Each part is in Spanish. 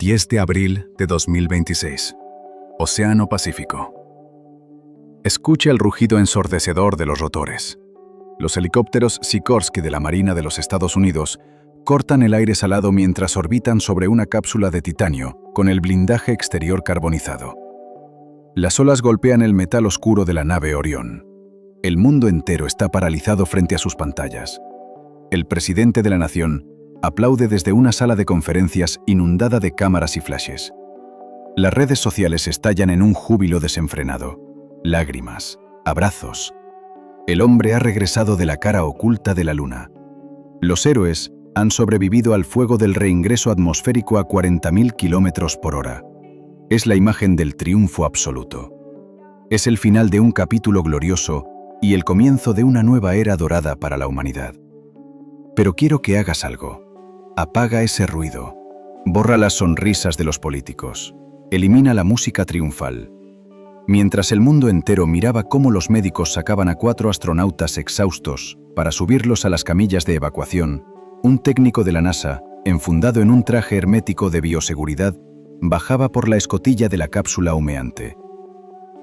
10 de abril de 2026. Océano Pacífico. Escucha el rugido ensordecedor de los rotores. Los helicópteros Sikorsky de la Marina de los Estados Unidos cortan el aire salado mientras orbitan sobre una cápsula de titanio con el blindaje exterior carbonizado. Las olas golpean el metal oscuro de la nave Orión. El mundo entero está paralizado frente a sus pantallas. El presidente de la nación aplaude desde una sala de conferencias inundada de cámaras y flashes. Las redes sociales estallan en un júbilo desenfrenado. Lágrimas, abrazos. El hombre ha regresado de la cara oculta de la luna. Los héroes han sobrevivido al fuego del reingreso atmosférico a 40.000 kilómetros por hora. Es la imagen del triunfo absoluto. Es el final de un capítulo glorioso y el comienzo de una nueva era dorada para la humanidad. Pero quiero que hagas algo. Apaga ese ruido. Borra las sonrisas de los políticos. Elimina la música triunfal. Mientras el mundo entero miraba cómo los médicos sacaban a 4 astronautas exhaustos para subirlos a las camillas de evacuación, un técnico de la NASA, enfundado en un traje hermético de bioseguridad, bajaba por la escotilla de la cápsula humeante.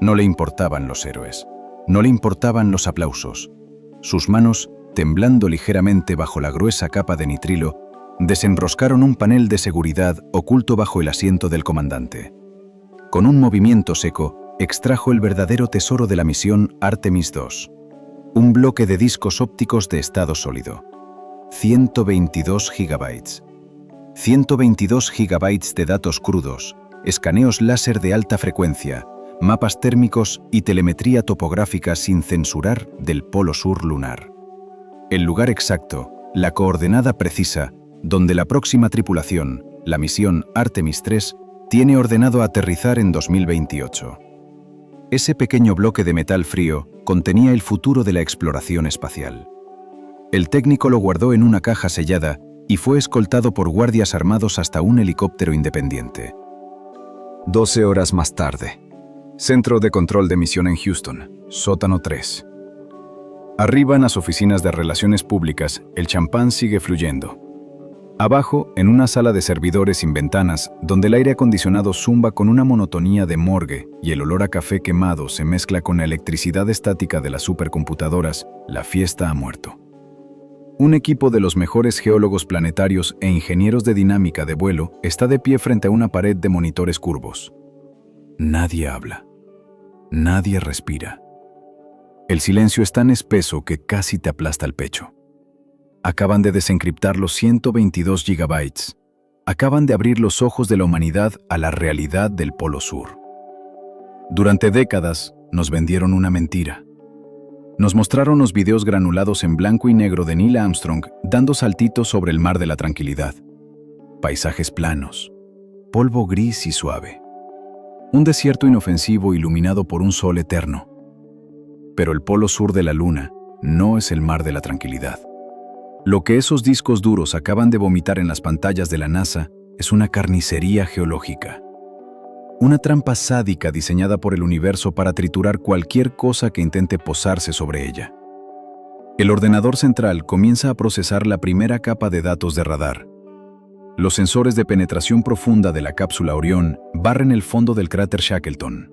No le importaban los héroes. No le importaban los aplausos. Sus manos, temblando ligeramente bajo la gruesa capa de nitrilo, desenroscaron un panel de seguridad oculto bajo el asiento del comandante. Con un movimiento seco, extrajo el verdadero tesoro de la misión Artemis II, un bloque de discos ópticos de estado sólido. 122 gigabytes. 122 gigabytes de datos crudos, escaneos láser de alta frecuencia, mapas térmicos y telemetría topográfica sin censurar del polo sur lunar. El lugar exacto, la coordenada precisa, donde la próxima tripulación, la misión Artemis III, tiene ordenado aterrizar en 2028. Ese pequeño bloque de metal frío contenía el futuro de la exploración espacial. El técnico lo guardó en una caja sellada y fue escoltado por guardias armados hasta un helicóptero independiente. 12 horas más tarde. Centro de control de misión en Houston, sótano 3. Arriba en las oficinas de relaciones públicas, el champán sigue fluyendo. Abajo, en una sala de servidores sin ventanas, donde el aire acondicionado zumba con una monotonía de morgue y el olor a café quemado se mezcla con la electricidad estática de las supercomputadoras, la fiesta ha muerto. Un equipo de los mejores geólogos planetarios e ingenieros de dinámica de vuelo está de pie frente a una pared de monitores curvos. Nadie habla. Nadie respira. El silencio es tan espeso que casi te aplasta el pecho. Acaban de desencriptar los 122 gigabytes. Acaban de abrir los ojos de la humanidad a la realidad del Polo Sur. Durante décadas nos vendieron una mentira. Nos mostraron los videos granulados en blanco y negro de Neil Armstrong dando saltitos sobre el mar de la tranquilidad. Paisajes planos, polvo gris y suave. Un desierto inofensivo iluminado por un sol eterno. Pero el polo sur de la luna no es el mar de la tranquilidad. Lo que esos discos duros acaban de vomitar en las pantallas de la NASA es una carnicería geológica. Una trampa sádica diseñada por el universo para triturar cualquier cosa que intente posarse sobre ella. El ordenador central comienza a procesar la primera capa de datos de radar. Los sensores de penetración profunda de la cápsula Orión barren el fondo del cráter Shackleton.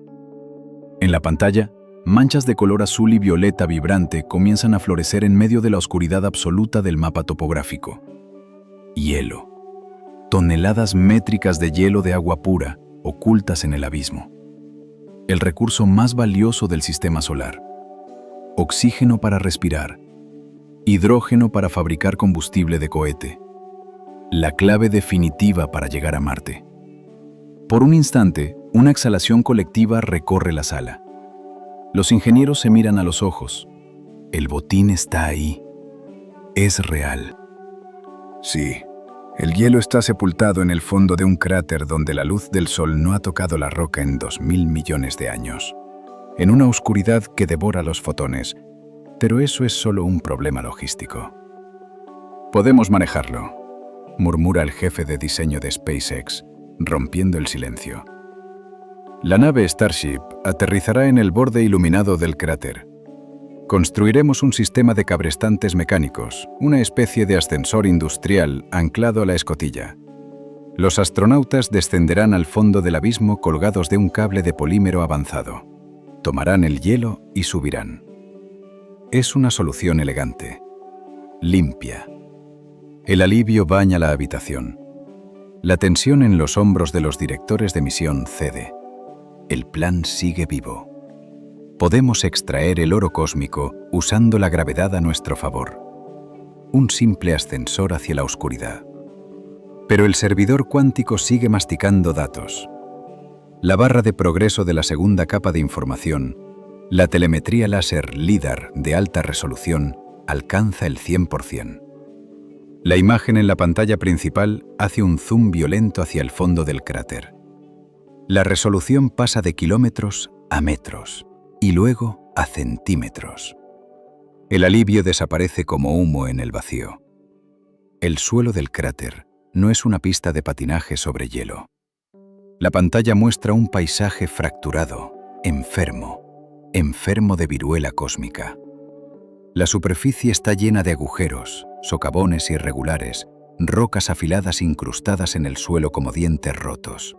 En la pantalla, manchas de color azul y violeta vibrante comienzan a florecer en medio de la oscuridad absoluta del mapa topográfico. Hielo. Toneladas métricas de hielo de agua pura, ocultas en el abismo. El recurso más valioso del sistema solar. Oxígeno para respirar. Hidrógeno para fabricar combustible de cohete. La clave definitiva para llegar a Marte. Por un instante, una exhalación colectiva recorre la sala. Los ingenieros se miran a los ojos. El botín está ahí. Es real. Sí, el hielo está sepultado en el fondo de un cráter donde la luz del sol no ha tocado la roca en 2000 millones de años. En una oscuridad que devora los fotones. Pero eso es solo un problema logístico. Podemos manejarlo, murmura el jefe de diseño de SpaceX, rompiendo el silencio. La nave Starship aterrizará en el borde iluminado del cráter. Construiremos un sistema de cabrestantes mecánicos, una especie de ascensor industrial anclado a la escotilla. Los astronautas descenderán al fondo del abismo colgados de un cable de polímero avanzado. Tomarán el hielo y subirán. Es una solución elegante, limpia. El alivio baña la habitación. La tensión en los hombros de los directores de misión cede. El plan sigue vivo. Podemos extraer el oro cósmico usando la gravedad a nuestro favor. Un simple ascensor hacia la oscuridad. Pero el servidor cuántico sigue masticando datos. La barra de progreso de la segunda capa de información, la telemetría láser LIDAR de alta resolución, alcanza el 100%. La imagen en la pantalla principal hace un zoom violento hacia el fondo del cráter. La resolución pasa de kilómetros a metros y luego a centímetros. El alivio desaparece como humo en el vacío. El suelo del cráter no es una pista de patinaje sobre hielo. La pantalla muestra un paisaje fracturado, enfermo de viruela cósmica. La superficie está llena de agujeros, socavones irregulares, rocas afiladas incrustadas en el suelo como dientes rotos.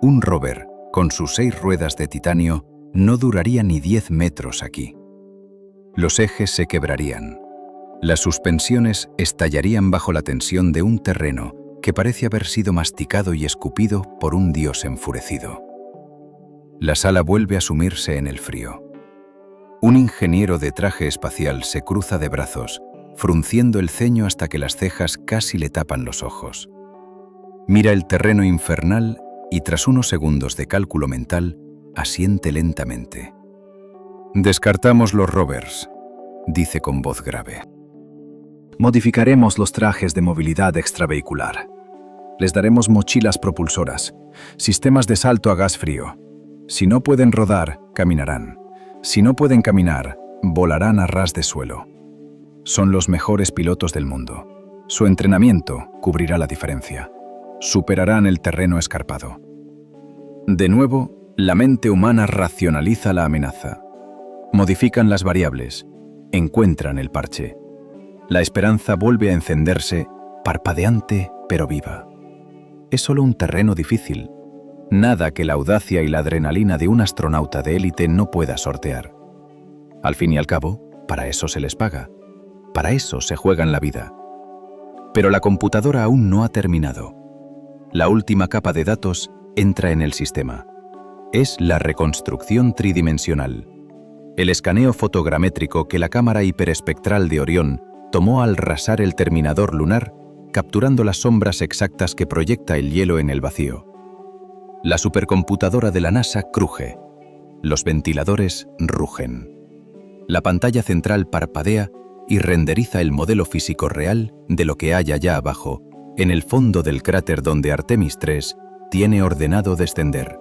Un rover, con sus 6 ruedas de titanio, no duraría ni 10 metros aquí. Los ejes se quebrarían. Las suspensiones estallarían bajo la tensión de un terreno que parece haber sido masticado y escupido por un dios enfurecido. La sala vuelve a sumirse en el frío. Un ingeniero de traje espacial se cruza de brazos, frunciendo el ceño hasta que las cejas casi le tapan los ojos. Mira el terreno infernal y tras unos segundos de cálculo mental, asiente lentamente. «Descartamos los rovers», dice con voz grave. Modificaremos los trajes de movilidad extravehicular. Les daremos mochilas propulsoras, sistemas de salto a gas frío. Si no pueden rodar, caminarán. Si no pueden caminar, volarán a ras de suelo. Son los mejores pilotos del mundo. Su entrenamiento cubrirá la diferencia. Superarán el terreno escarpado. De nuevo, la mente humana racionaliza la amenaza. Modifican las variables. Encuentran el parche. La esperanza vuelve a encenderse, parpadeante pero viva. Es solo un terreno difícil. Nada que la audacia y la adrenalina de un astronauta de élite no pueda sortear. Al fin y al cabo, para eso se les paga. Para eso se juegan la vida. Pero la computadora aún no ha terminado. La última capa de datos entra en el sistema. Es la reconstrucción tridimensional. El escaneo fotogramétrico que la cámara hiperespectral de Orión tomó al rasar el terminador lunar, capturando las sombras exactas que proyecta el hielo en el vacío. La supercomputadora de la NASA cruje. Los ventiladores rugen. La pantalla central parpadea y renderiza el modelo físico real de lo que hay allá abajo, en el fondo del cráter donde Artemis 3 tiene ordenado descender.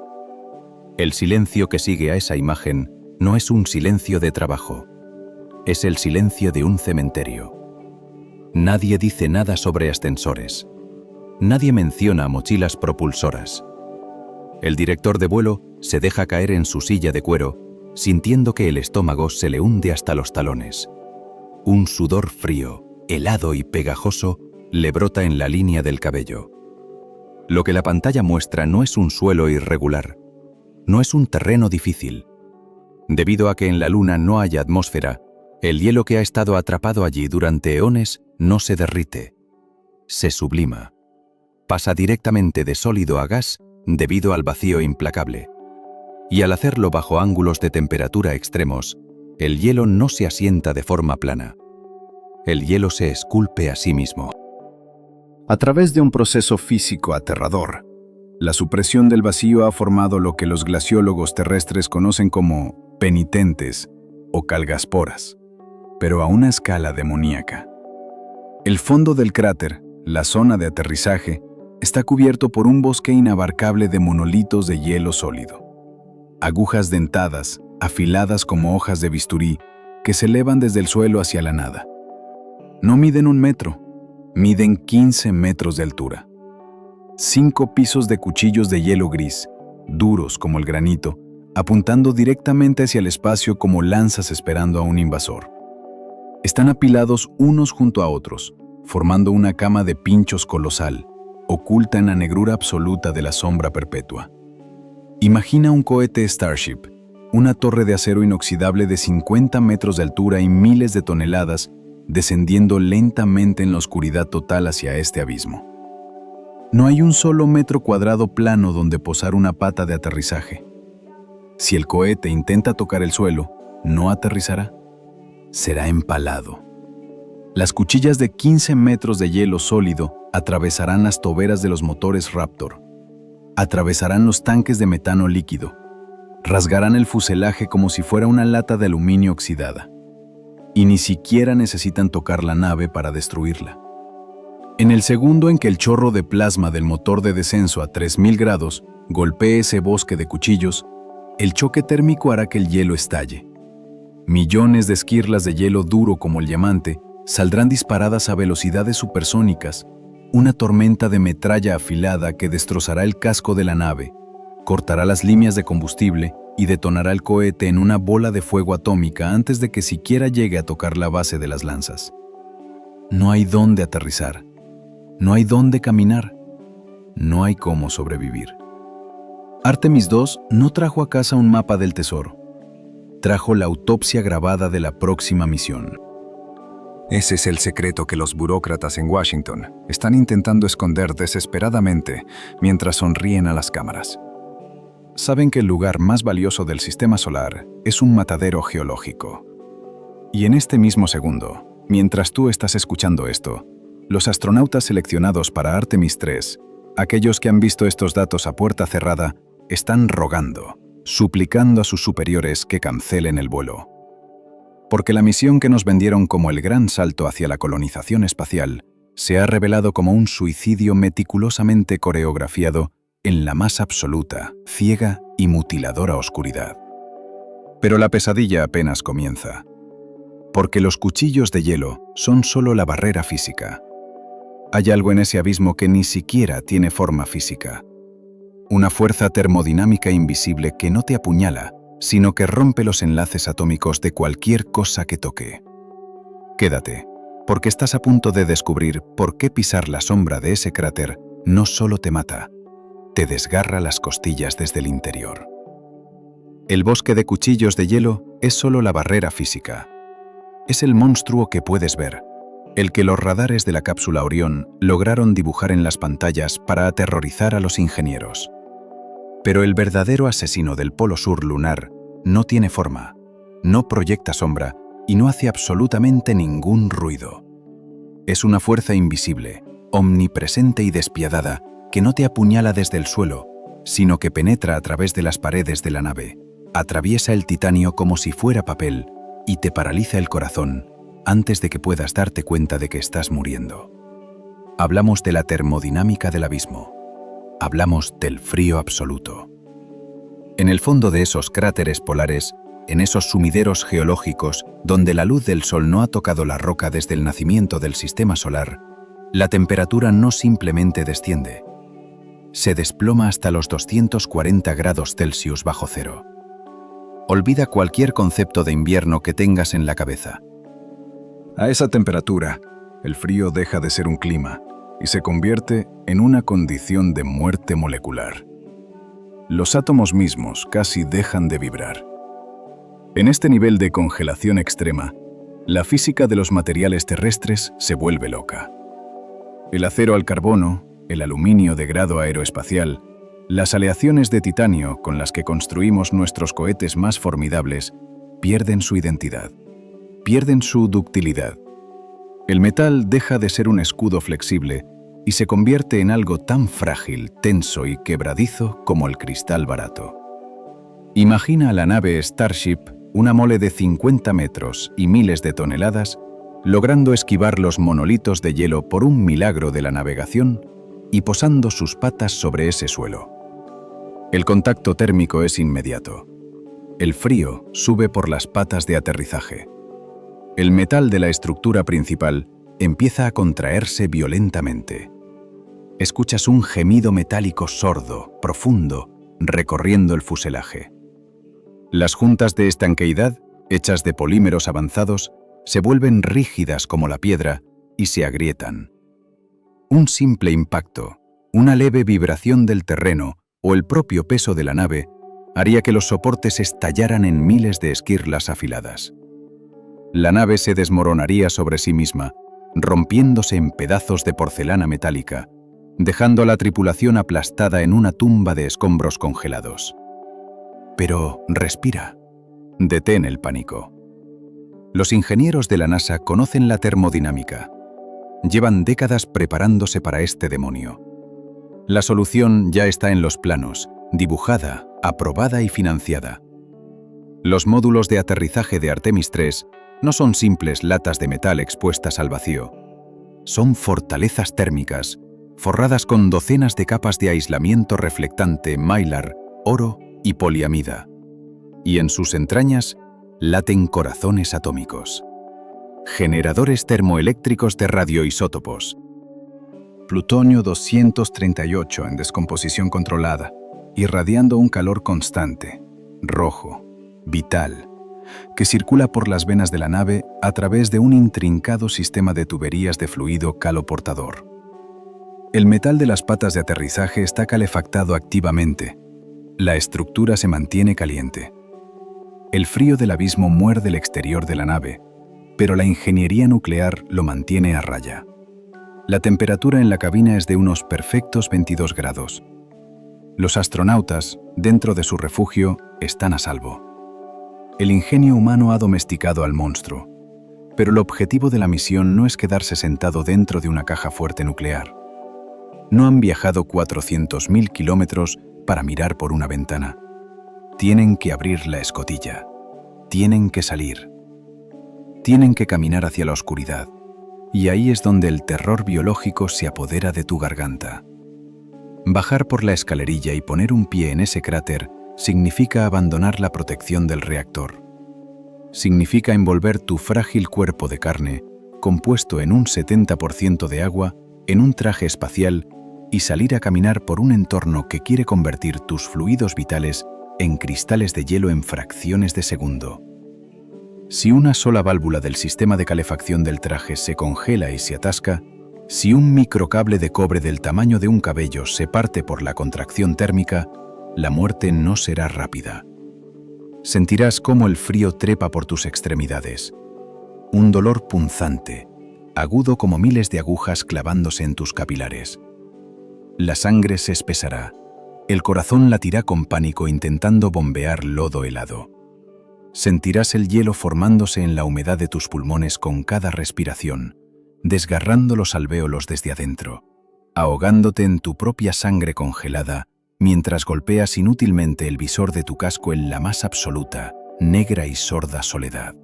El silencio que sigue a esa imagen no es un silencio de trabajo. Es el silencio de un cementerio. Nadie dice nada sobre ascensores. Nadie menciona mochilas propulsoras. El director de vuelo se deja caer en su silla de cuero, sintiendo que el estómago se le hunde hasta los talones. Un sudor frío, helado y pegajoso le brota en la línea del cabello. Lo que la pantalla muestra no es un suelo irregular, no es un terreno difícil. Debido a que en la Luna no hay atmósfera, el hielo que ha estado atrapado allí durante eones no se derrite, se sublima. Pasa directamente de sólido a gas debido al vacío implacable. Y al hacerlo bajo ángulos de temperatura extremos, el hielo no se asienta de forma plana. El hielo se esculpe a sí mismo. A través de un proceso físico aterrador, la supresión del vacío ha formado lo que los glaciólogos terrestres conocen como penitentes o calgasporas, pero a una escala demoníaca. El fondo del cráter, la zona de aterrizaje, está cubierto por un bosque inabarcable de monolitos de hielo sólido. Agujas dentadas, afiladas como hojas de bisturí, que se elevan desde el suelo hacia la nada. No miden 1 metro, miden 15 metros de altura. 5 pisos de cuchillos de hielo gris, duros como el granito, apuntando directamente hacia el espacio como lanzas esperando a un invasor. Están apilados unos junto a otros, formando una cama de pinchos colosal, oculta en la negrura absoluta de la sombra perpetua. Imagina un cohete Starship, una torre de acero inoxidable de 50 metros de altura y miles de toneladas, descendiendo lentamente en la oscuridad total hacia este abismo. No hay un solo metro cuadrado plano donde posar una pata de aterrizaje. Si el cohete intenta tocar el suelo, no aterrizará. Será empalado. Las cuchillas de 15 metros de hielo sólido atravesarán las toberas de los motores Raptor. Atravesarán los tanques de metano líquido. Rasgarán el fuselaje como si fuera una lata de aluminio oxidada. Y ni siquiera necesitan tocar la nave para destruirla. En el segundo en que el chorro de plasma del motor de descenso a 3000 grados golpee ese bosque de cuchillos, el choque térmico hará que el hielo estalle. Millones de esquirlas de hielo duro como el diamante saldrán disparadas a velocidades supersónicas, una tormenta de metralla afilada que destrozará el casco de la nave, cortará las líneas de combustible y detonará el cohete en una bola de fuego atómica antes de que siquiera llegue a tocar la base de las lanzas. No hay dónde aterrizar, no hay dónde caminar, no hay cómo sobrevivir. Artemis II no trajo a casa un mapa del tesoro, trajo la autopsia grabada de la próxima misión. Ese es el secreto que los burócratas en Washington están intentando esconder desesperadamente mientras sonríen a las cámaras. Saben que el lugar más valioso del sistema solar es un matadero geológico. Y en este mismo segundo, mientras tú estás escuchando esto, los astronautas seleccionados para Artemis III, aquellos que han visto estos datos a puerta cerrada, están rogando, suplicando a sus superiores que cancelen el vuelo. Porque la misión que nos vendieron como el gran salto hacia la colonización espacial se ha revelado como un suicidio meticulosamente coreografiado en la más absoluta, ciega y mutiladora oscuridad. Pero la pesadilla apenas comienza. Porque los cuchillos de hielo son solo la barrera física. Hay algo en ese abismo que ni siquiera tiene forma física. Una fuerza termodinámica invisible que no te apuñala, sino que rompe los enlaces atómicos de cualquier cosa que toque. Quédate, porque estás a punto de descubrir por qué pisar la sombra de ese cráter no solo te mata, te desgarra las costillas desde el interior. El bosque de cuchillos de hielo es solo la barrera física. Es el monstruo que puedes ver, el que los radares de la cápsula Orión lograron dibujar en las pantallas para aterrorizar a los ingenieros. Pero el verdadero asesino del polo sur lunar no tiene forma, no proyecta sombra y no hace absolutamente ningún ruido. Es una fuerza invisible, omnipresente y despiadada que no te apuñala desde el suelo, sino que penetra a través de las paredes de la nave, atraviesa el titanio como si fuera papel y te paraliza el corazón antes de que puedas darte cuenta de que estás muriendo. Hablamos de la termodinámica del abismo. Hablamos del frío absoluto. En el fondo de esos cráteres polares, en esos sumideros geológicos donde la luz del sol no ha tocado la roca desde el nacimiento del sistema solar, la temperatura no simplemente desciende, se desploma hasta los 240 grados Celsius bajo cero. Olvida cualquier concepto de invierno que tengas en la cabeza. A esa temperatura, el frío deja de ser un clima y se convierte en una condición de muerte molecular. Los átomos mismos casi dejan de vibrar. En este nivel de congelación extrema, la física de los materiales terrestres se vuelve loca. El acero al carbono, el aluminio de grado aeroespacial, las aleaciones de titanio con las que construimos nuestros cohetes más formidables, pierden su identidad, pierden su ductilidad. El metal deja de ser un escudo flexible y se convierte en algo tan frágil, tenso y quebradizo como el cristal barato. Imagina a la nave Starship, una mole de 50 metros y miles de toneladas, logrando esquivar los monolitos de hielo por un milagro de la navegación y posando sus patas sobre ese suelo. El contacto térmico es inmediato. El frío sube por las patas de aterrizaje. El metal de la estructura principal empieza a contraerse violentamente. Escuchas un gemido metálico sordo, profundo, recorriendo el fuselaje. Las juntas de estanqueidad, hechas de polímeros avanzados, se vuelven rígidas como la piedra y se agrietan. Un simple impacto, Una leve vibración del terreno o el propio peso de la nave haría que los soportes estallaran en miles de esquirlas afiladas. La nave se desmoronaría sobre sí misma, rompiéndose en pedazos de porcelana metálica, dejando a la tripulación aplastada en una tumba de escombros congelados. Pero respira. Detén el pánico. Los ingenieros de la NASA conocen la termodinámica. Llevan décadas preparándose para este demonio. La solución ya está en los planos, dibujada, aprobada y financiada. Los módulos de aterrizaje de Artemis 3 no son simples latas de metal expuestas al vacío. Son fortalezas térmicas, forradas con docenas de capas de aislamiento reflectante Mylar, oro y poliamida. Y en sus entrañas laten corazones atómicos. Generadores termoeléctricos de radioisótopos. Plutonio 238 en descomposición controlada, irradiando un calor constante, rojo, vital, que circula por las venas de la nave a través de un intrincado sistema de tuberías de fluido caloportador. El metal de las patas de aterrizaje está calefactado activamente. La estructura se mantiene caliente. El frío del abismo muerde el exterior de la nave, pero la ingeniería nuclear lo mantiene a raya. La temperatura en la cabina es de unos perfectos 22 grados. Los astronautas, dentro de su refugio, están a salvo. El ingenio humano ha domesticado al monstruo, pero el objetivo de la misión no es quedarse sentado dentro de una caja fuerte nuclear. No han viajado 400.000 kilómetros para mirar por una ventana. Tienen que abrir la escotilla. Tienen que salir. Tienen que caminar hacia la oscuridad. Y ahí es donde el terror biológico se apodera de tu garganta. Bajar por la escalerilla y poner un pie en ese cráter significa abandonar la protección del reactor. Significa envolver tu frágil cuerpo de carne, compuesto en un 70% de agua, en un traje espacial y salir a caminar por un entorno que quiere convertir tus fluidos vitales en cristales de hielo en fracciones de segundo. Si una sola válvula del sistema de calefacción del traje se congela y se atasca, si un microcable de cobre del tamaño de un cabello se parte por la contracción térmica, la muerte no será rápida. Sentirás cómo el frío trepa por tus extremidades. Un dolor punzante, agudo como miles de agujas clavándose en tus capilares. La sangre se espesará. El corazón latirá con pánico intentando bombear lodo helado. Sentirás el hielo formándose en la humedad de tus pulmones con cada respiración, desgarrando los alvéolos desde adentro, ahogándote en tu propia sangre congelada mientras golpeas inútilmente el visor de tu casco en la más absoluta, negra y sorda soledad.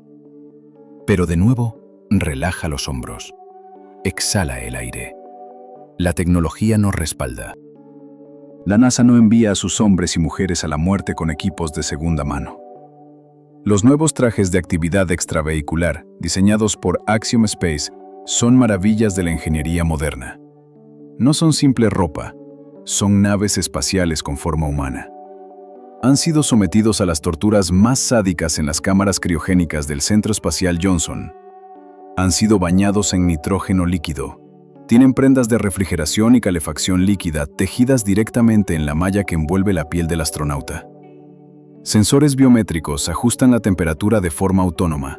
Pero de nuevo, relaja los hombros. Exhala el aire. La tecnología nos respalda. La NASA no envía a sus hombres y mujeres a la muerte con equipos de segunda mano. Los nuevos trajes de actividad extravehicular, diseñados por Axiom Space, son maravillas de la ingeniería moderna. No son simple ropa, son naves espaciales con forma humana. Han sido sometidos a las torturas más sádicas en las cámaras criogénicas del Centro Espacial Johnson. Han sido bañados en nitrógeno líquido. Tienen prendas de refrigeración y calefacción líquida tejidas directamente en la malla que envuelve la piel del astronauta. Sensores biométricos ajustan la temperatura de forma autónoma.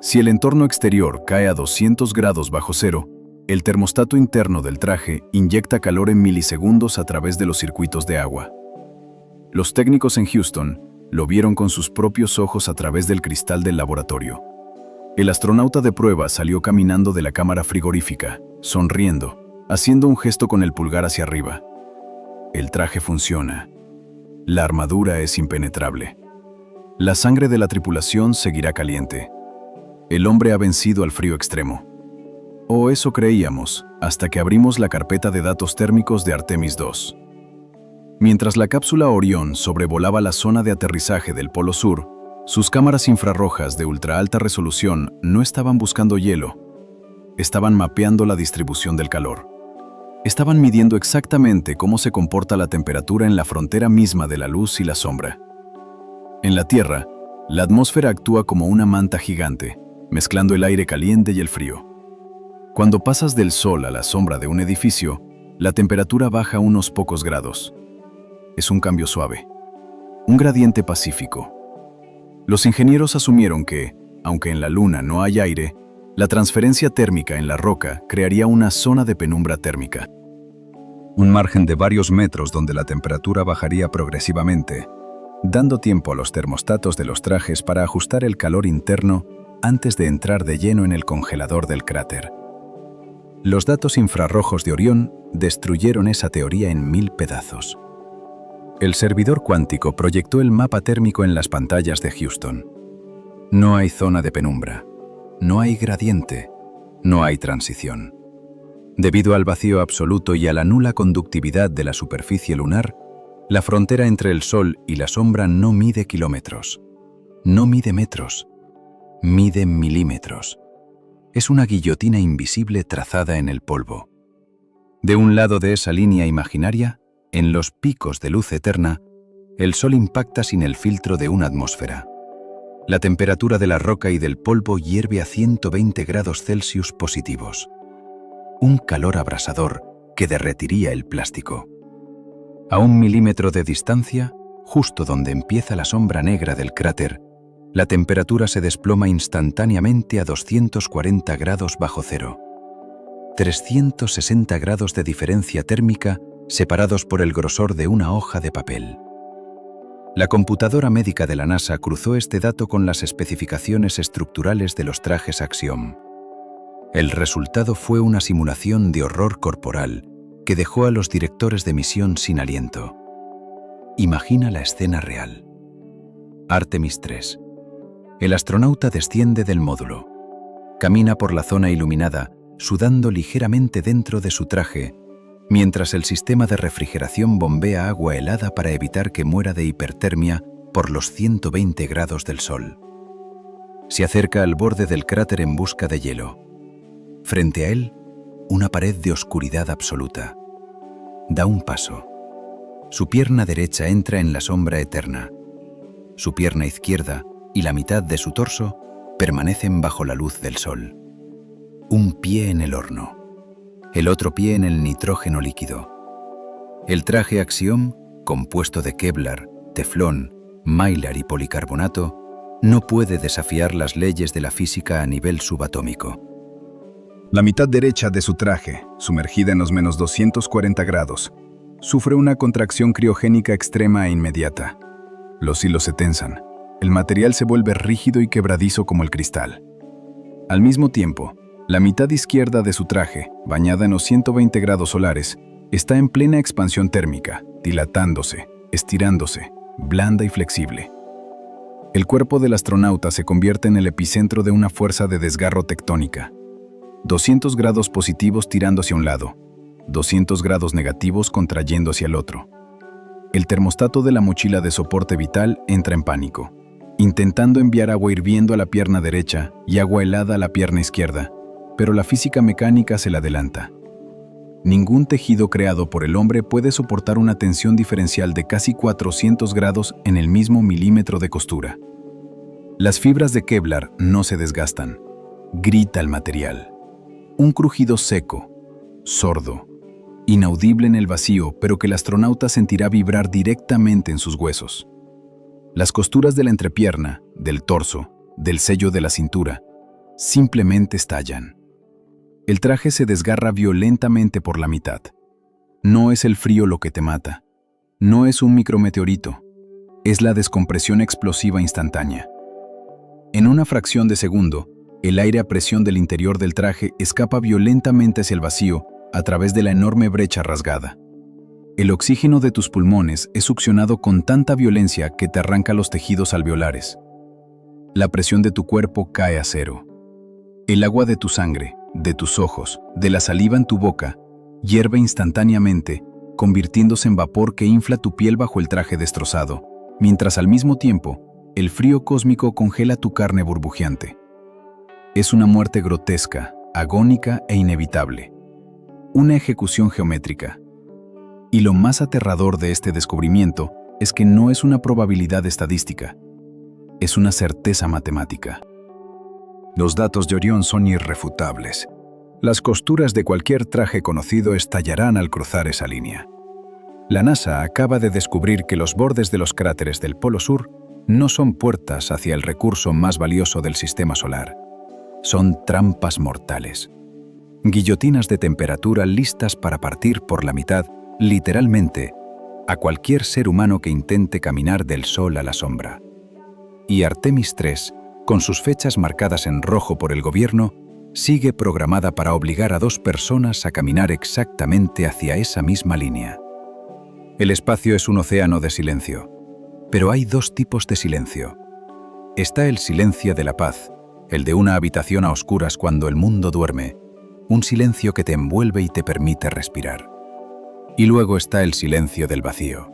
Si el entorno exterior cae a 200 grados bajo cero, el termostato interno del traje inyecta calor en milisegundos a través de los circuitos de agua. Los técnicos en Houston lo vieron con sus propios ojos a través del cristal del laboratorio. El astronauta de prueba salió caminando de la cámara frigorífica, sonriendo, haciendo un gesto con el pulgar hacia arriba. El traje funciona. La armadura es impenetrable. La sangre de la tripulación seguirá caliente. El hombre ha vencido al frío extremo. O eso creíamos, hasta que abrimos la carpeta de datos térmicos de Artemis 2. Mientras la cápsula Orión sobrevolaba la zona de aterrizaje del Polo Sur, sus cámaras infrarrojas de ultra alta resolución no estaban buscando hielo. Estaban mapeando la distribución del calor. Estaban midiendo exactamente cómo se comporta la temperatura en la frontera misma de la luz y la sombra. En la Tierra, la atmósfera actúa como una manta gigante, mezclando el aire caliente y el frío. Cuando pasas del sol a la sombra de un edificio, La temperatura baja unos pocos grados. Es un cambio suave, un gradiente pacífico. Los ingenieros asumieron que, aunque en la Luna no hay aire, la transferencia térmica en la roca crearía una zona de penumbra térmica. Un margen de varios metros donde la temperatura bajaría progresivamente, dando tiempo a los termostatos de los trajes para ajustar el calor interno antes de entrar de lleno en el congelador del cráter. Los datos infrarrojos de Orión destruyeron esa teoría en 1000 pedazos. El servidor cuántico proyectó el mapa térmico en las pantallas de Houston. No hay zona de penumbra, no hay gradiente, no hay transición. Debido al vacío absoluto y a la nula conductividad de la superficie lunar, la frontera entre el Sol y la sombra no mide kilómetros, no mide metros, mide milímetros. Es una guillotina invisible trazada en el polvo. De un lado de esa línea imaginaria, en los picos de luz eterna, el Sol impacta sin el filtro de una atmósfera. La temperatura de la roca y del polvo hierve a 120 grados Celsius positivos. Un calor abrasador que derretiría el plástico. A 1 milímetro de distancia, justo donde empieza la sombra negra del cráter, la temperatura se desploma instantáneamente a 240 grados bajo cero. 360 grados de diferencia térmica separados por el grosor de una hoja de papel. La computadora médica de la NASA cruzó este dato con las especificaciones estructurales de los trajes Axiom. El resultado fue una simulación de horror corporal que dejó a los directores de misión sin aliento. Imagina la escena real. Artemis 3. El astronauta desciende del módulo. Camina por la zona iluminada, sudando ligeramente dentro de su traje, mientras el sistema de refrigeración bombea agua helada para evitar que muera de hipertermia por los 120 grados del Sol. Se acerca al borde del cráter en busca de hielo. Frente a él, una pared de oscuridad absoluta. Da un paso. Su pierna derecha entra en la sombra eterna. Su pierna izquierda y la mitad de su torso permanecen bajo la luz del Sol. Un pie en el horno. El otro pie en el nitrógeno líquido. El traje Axiom, compuesto de Kevlar, teflón, mylar y policarbonato, no puede desafiar las leyes de la física a nivel subatómico. La mitad derecha de su traje, sumergida en los menos 240 grados, sufre una contracción criogénica extrema e inmediata. Los hilos se tensan. El material se vuelve rígido y quebradizo como el cristal. Al mismo tiempo, la mitad izquierda de su traje, bañada en los 120 grados solares, está en plena expansión térmica, dilatándose, estirándose, blanda y flexible. El cuerpo del astronauta se convierte en el epicentro de una fuerza de desgarro tectónica. 200 grados positivos tirando hacia un lado, 200 grados negativos contrayendo hacia el otro. El termostato de la mochila de soporte vital entra en pánico, intentando enviar agua hirviendo a la pierna derecha y agua helada a la pierna izquierda, pero la física mecánica se la adelanta. Ningún tejido creado por el hombre puede soportar una tensión diferencial de casi 400 grados en el mismo milímetro de costura. Las fibras de Kevlar no se desgastan. Grita el material. Un crujido seco, sordo, inaudible en el vacío, pero que el astronauta sentirá vibrar directamente en sus huesos. Las costuras de la entrepierna, del torso, del sello de la cintura, simplemente estallan. El traje se desgarra violentamente por la mitad. No es el frío lo que te mata. No es un micrometeorito. Es la descompresión explosiva instantánea. En una fracción de segundo, el aire a presión del interior del traje escapa violentamente hacia el vacío a través de la enorme brecha rasgada. El oxígeno de tus pulmones es succionado con tanta violencia que te arranca los tejidos alveolares. La presión de tu cuerpo cae a cero. El agua de tu sangre, de tus ojos, de la saliva en tu boca, hierve instantáneamente, convirtiéndose en vapor que infla tu piel bajo el traje destrozado, mientras al mismo tiempo, el frío cósmico congela tu carne burbujeante. Es una muerte grotesca, agónica e inevitable. Una ejecución geométrica. Y lo más aterrador de este descubrimiento es que no es una probabilidad estadística, es una certeza matemática. Los datos de Orión son irrefutables. Las costuras de cualquier traje conocido estallarán al cruzar esa línea. La NASA acaba de descubrir que los bordes de los cráteres del Polo Sur no son puertas hacia el recurso más valioso del sistema solar. Son trampas mortales. Guillotinas de temperatura listas para partir por la mitad, literalmente, a cualquier ser humano que intente caminar del Sol a la sombra. Y Artemis 3, con sus fechas marcadas en rojo por el gobierno, sigue programada para obligar a 2 personas a caminar exactamente hacia esa misma línea. El espacio es un océano de silencio, pero hay 2 tipos de silencio. Está el silencio de la paz, el de una habitación a oscuras cuando el mundo duerme, un silencio que te envuelve y te permite respirar. Y luego está el silencio del vacío,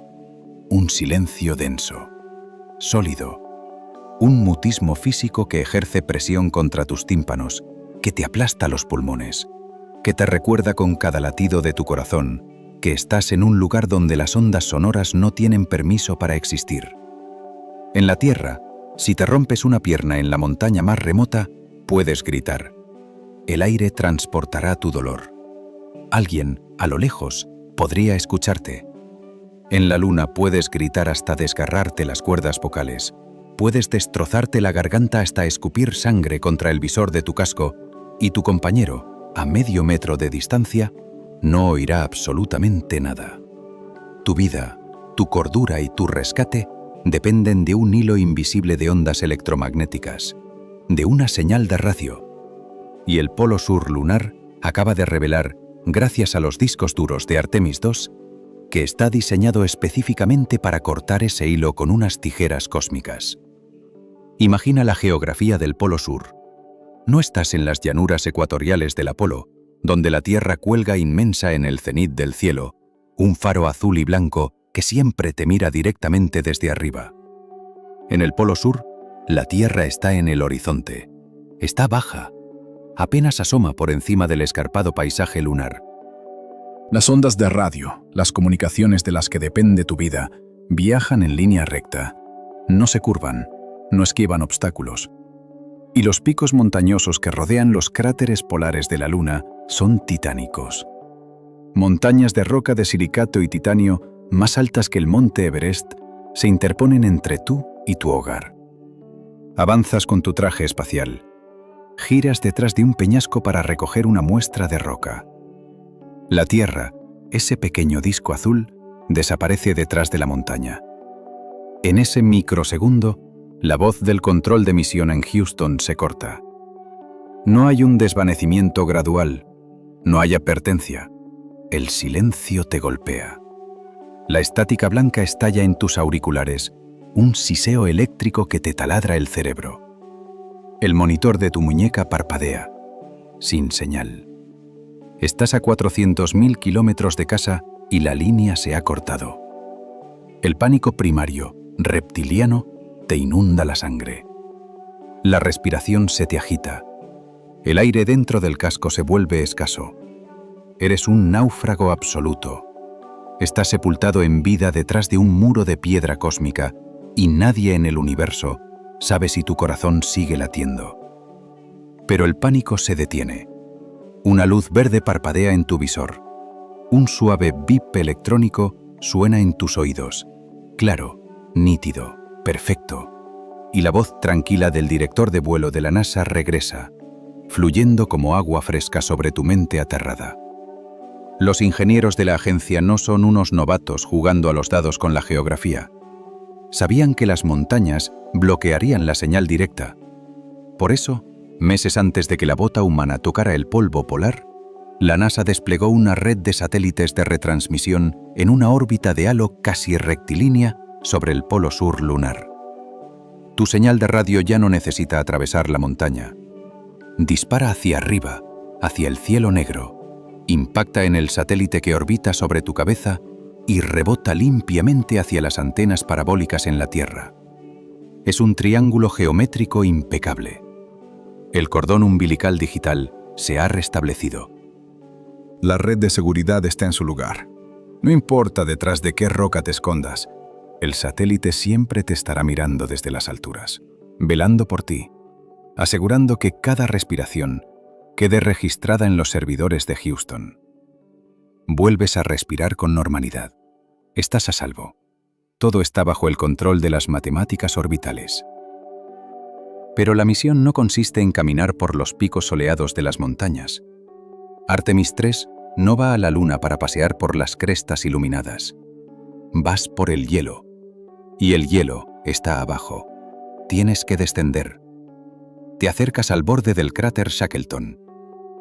un silencio denso, sólido, un mutismo físico que ejerce presión contra tus tímpanos, que te aplasta los pulmones, que te recuerda con cada latido de tu corazón que estás en un lugar donde las ondas sonoras no tienen permiso para existir. En la Tierra, si te rompes una pierna en la montaña más remota, puedes gritar. El aire transportará tu dolor. Alguien, a lo lejos, podría escucharte. En la Luna puedes gritar hasta desgarrarte las cuerdas vocales. Puedes destrozarte la garganta hasta escupir sangre contra el visor de tu casco, y tu compañero, a medio metro de distancia, no oirá absolutamente nada. Tu vida, tu cordura y tu rescate dependen de un hilo invisible de ondas electromagnéticas, de una señal de radio. Y el Polo Sur lunar acaba de revelar, gracias a los discos duros de Artemis 2, que está diseñado específicamente para cortar ese hilo con unas tijeras cósmicas. Imagina la geografía del Polo Sur. No estás en las llanuras ecuatoriales del Apolo, donde la Tierra cuelga inmensa en el cenit del cielo, un faro azul y blanco que siempre te mira directamente desde arriba. En el Polo Sur, la Tierra está en el horizonte. Está baja. Apenas asoma por encima del escarpado paisaje lunar. Las ondas de radio, las comunicaciones de las que depende tu vida, viajan en línea recta. No se curvan, no esquivan obstáculos. Y los picos montañosos que rodean los cráteres polares de la Luna son titánicos. Montañas de roca de silicato y titanio, más altas que el monte Everest, se interponen entre tú y tu hogar. Avanzas con tu traje espacial. Giras detrás de un peñasco para recoger una muestra de roca. La Tierra, ese pequeño disco azul, desaparece detrás de la montaña. En ese microsegundo, la voz del control de misión en Houston se corta. No hay un desvanecimiento gradual, no hay advertencia. El silencio te golpea. La estática blanca estalla en tus auriculares, un siseo eléctrico que te taladra el cerebro. El monitor de tu muñeca parpadea, sin señal. Estás a 400.000 kilómetros de casa y la línea se ha cortado. El pánico primario, reptiliano, te inunda la sangre. La respiración se te agita. El aire dentro del casco se vuelve escaso. Eres un náufrago absoluto. Estás sepultado en vida detrás de un muro de piedra cósmica y nadie en el universo sabe si tu corazón sigue latiendo. Pero el pánico se detiene. Una luz verde parpadea en tu visor. Un suave bip electrónico suena en tus oídos. Claro, nítido, perfecto. Y la voz tranquila del director de vuelo de la NASA regresa, fluyendo como agua fresca sobre tu mente aterrada. Los ingenieros de la agencia no son unos novatos jugando a los dados con la geografía. Sabían que las montañas bloquearían la señal directa. Por eso, meses antes de que la bota humana tocara el polvo polar, la NASA desplegó una red de satélites de retransmisión en una órbita de halo casi rectilínea sobre el Polo Sur lunar. Tu señal de radio ya no necesita atravesar la montaña. Dispara hacia arriba, hacia el cielo negro, impacta en el satélite que orbita sobre tu cabeza y rebota limpiamente hacia las antenas parabólicas en la Tierra. Es un triángulo geométrico impecable. El cordón umbilical digital se ha restablecido. La red de seguridad está en su lugar. No importa detrás de qué roca te escondas, el satélite siempre te estará mirando desde las alturas, velando por ti, asegurando que cada respiración, quede registrada en los servidores de Houston. Vuelves a respirar con normalidad. Estás a salvo. Todo está bajo el control de las matemáticas orbitales. Pero la misión no consiste en caminar por los picos soleados de las montañas. Artemis 3 no va a la Luna para pasear por las crestas iluminadas. Vas por el hielo. Y el hielo está abajo. Tienes que descender. Te acercas al borde del cráter Shackleton.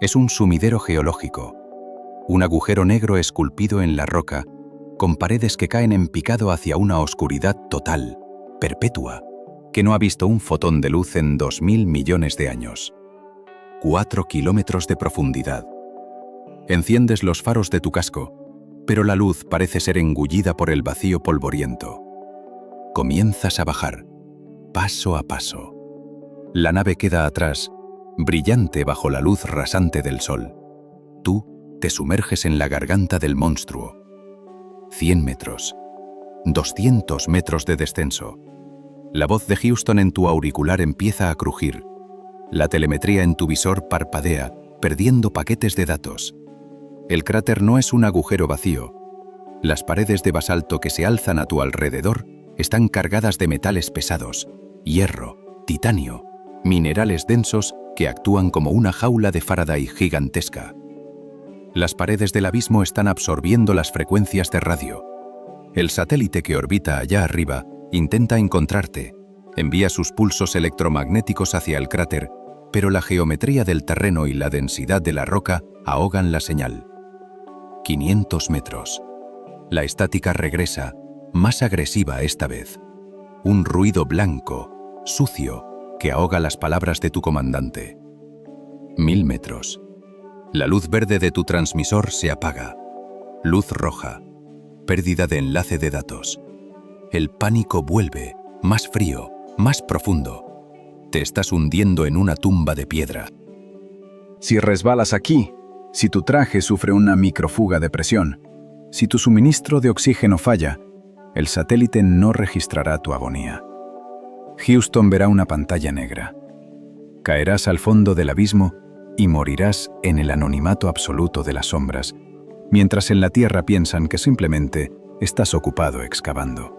Es un sumidero geológico. Un agujero negro esculpido en la roca, con paredes que caen en picado hacia una oscuridad total, perpetua, que no ha visto un fotón de luz en 2000 millones de años. 4 kilómetros de profundidad. Enciendes los faros de tu casco, pero la luz parece ser engullida por el vacío polvoriento. Comienzas a bajar, paso a paso. La nave queda atrás, brillante bajo la luz rasante del sol. Tú te sumerges en la garganta del monstruo. 100 metros. 200 metros de descenso. La voz de Houston en tu auricular empieza a crujir. La telemetría en tu visor parpadea, perdiendo paquetes de datos. El cráter no es un agujero vacío. Las paredes de basalto que se alzan a tu alrededor están cargadas de metales pesados, hierro, titanio, minerales densos que actúan como una jaula de Faraday gigantesca. Las paredes del abismo están absorbiendo las frecuencias de radio. El satélite que orbita allá arriba intenta encontrarte, envía sus pulsos electromagnéticos hacia el cráter, pero la geometría del terreno y la densidad de la roca ahogan la señal. 500 metros. La estática regresa, más agresiva esta vez. Un ruido blanco, sucio, que ahoga las palabras de tu comandante. 1000 metros. La luz verde de tu transmisor se apaga. Luz roja. Pérdida de enlace de datos. El pánico vuelve, más frío, más profundo. Te estás hundiendo en una tumba de piedra. Si resbalas aquí, si tu traje sufre una microfuga de presión, si tu suministro de oxígeno falla, el satélite no registrará tu agonía. Houston verá una pantalla negra. Caerás al fondo del abismo y morirás en el anonimato absoluto de las sombras, mientras en la Tierra piensan que simplemente estás ocupado excavando.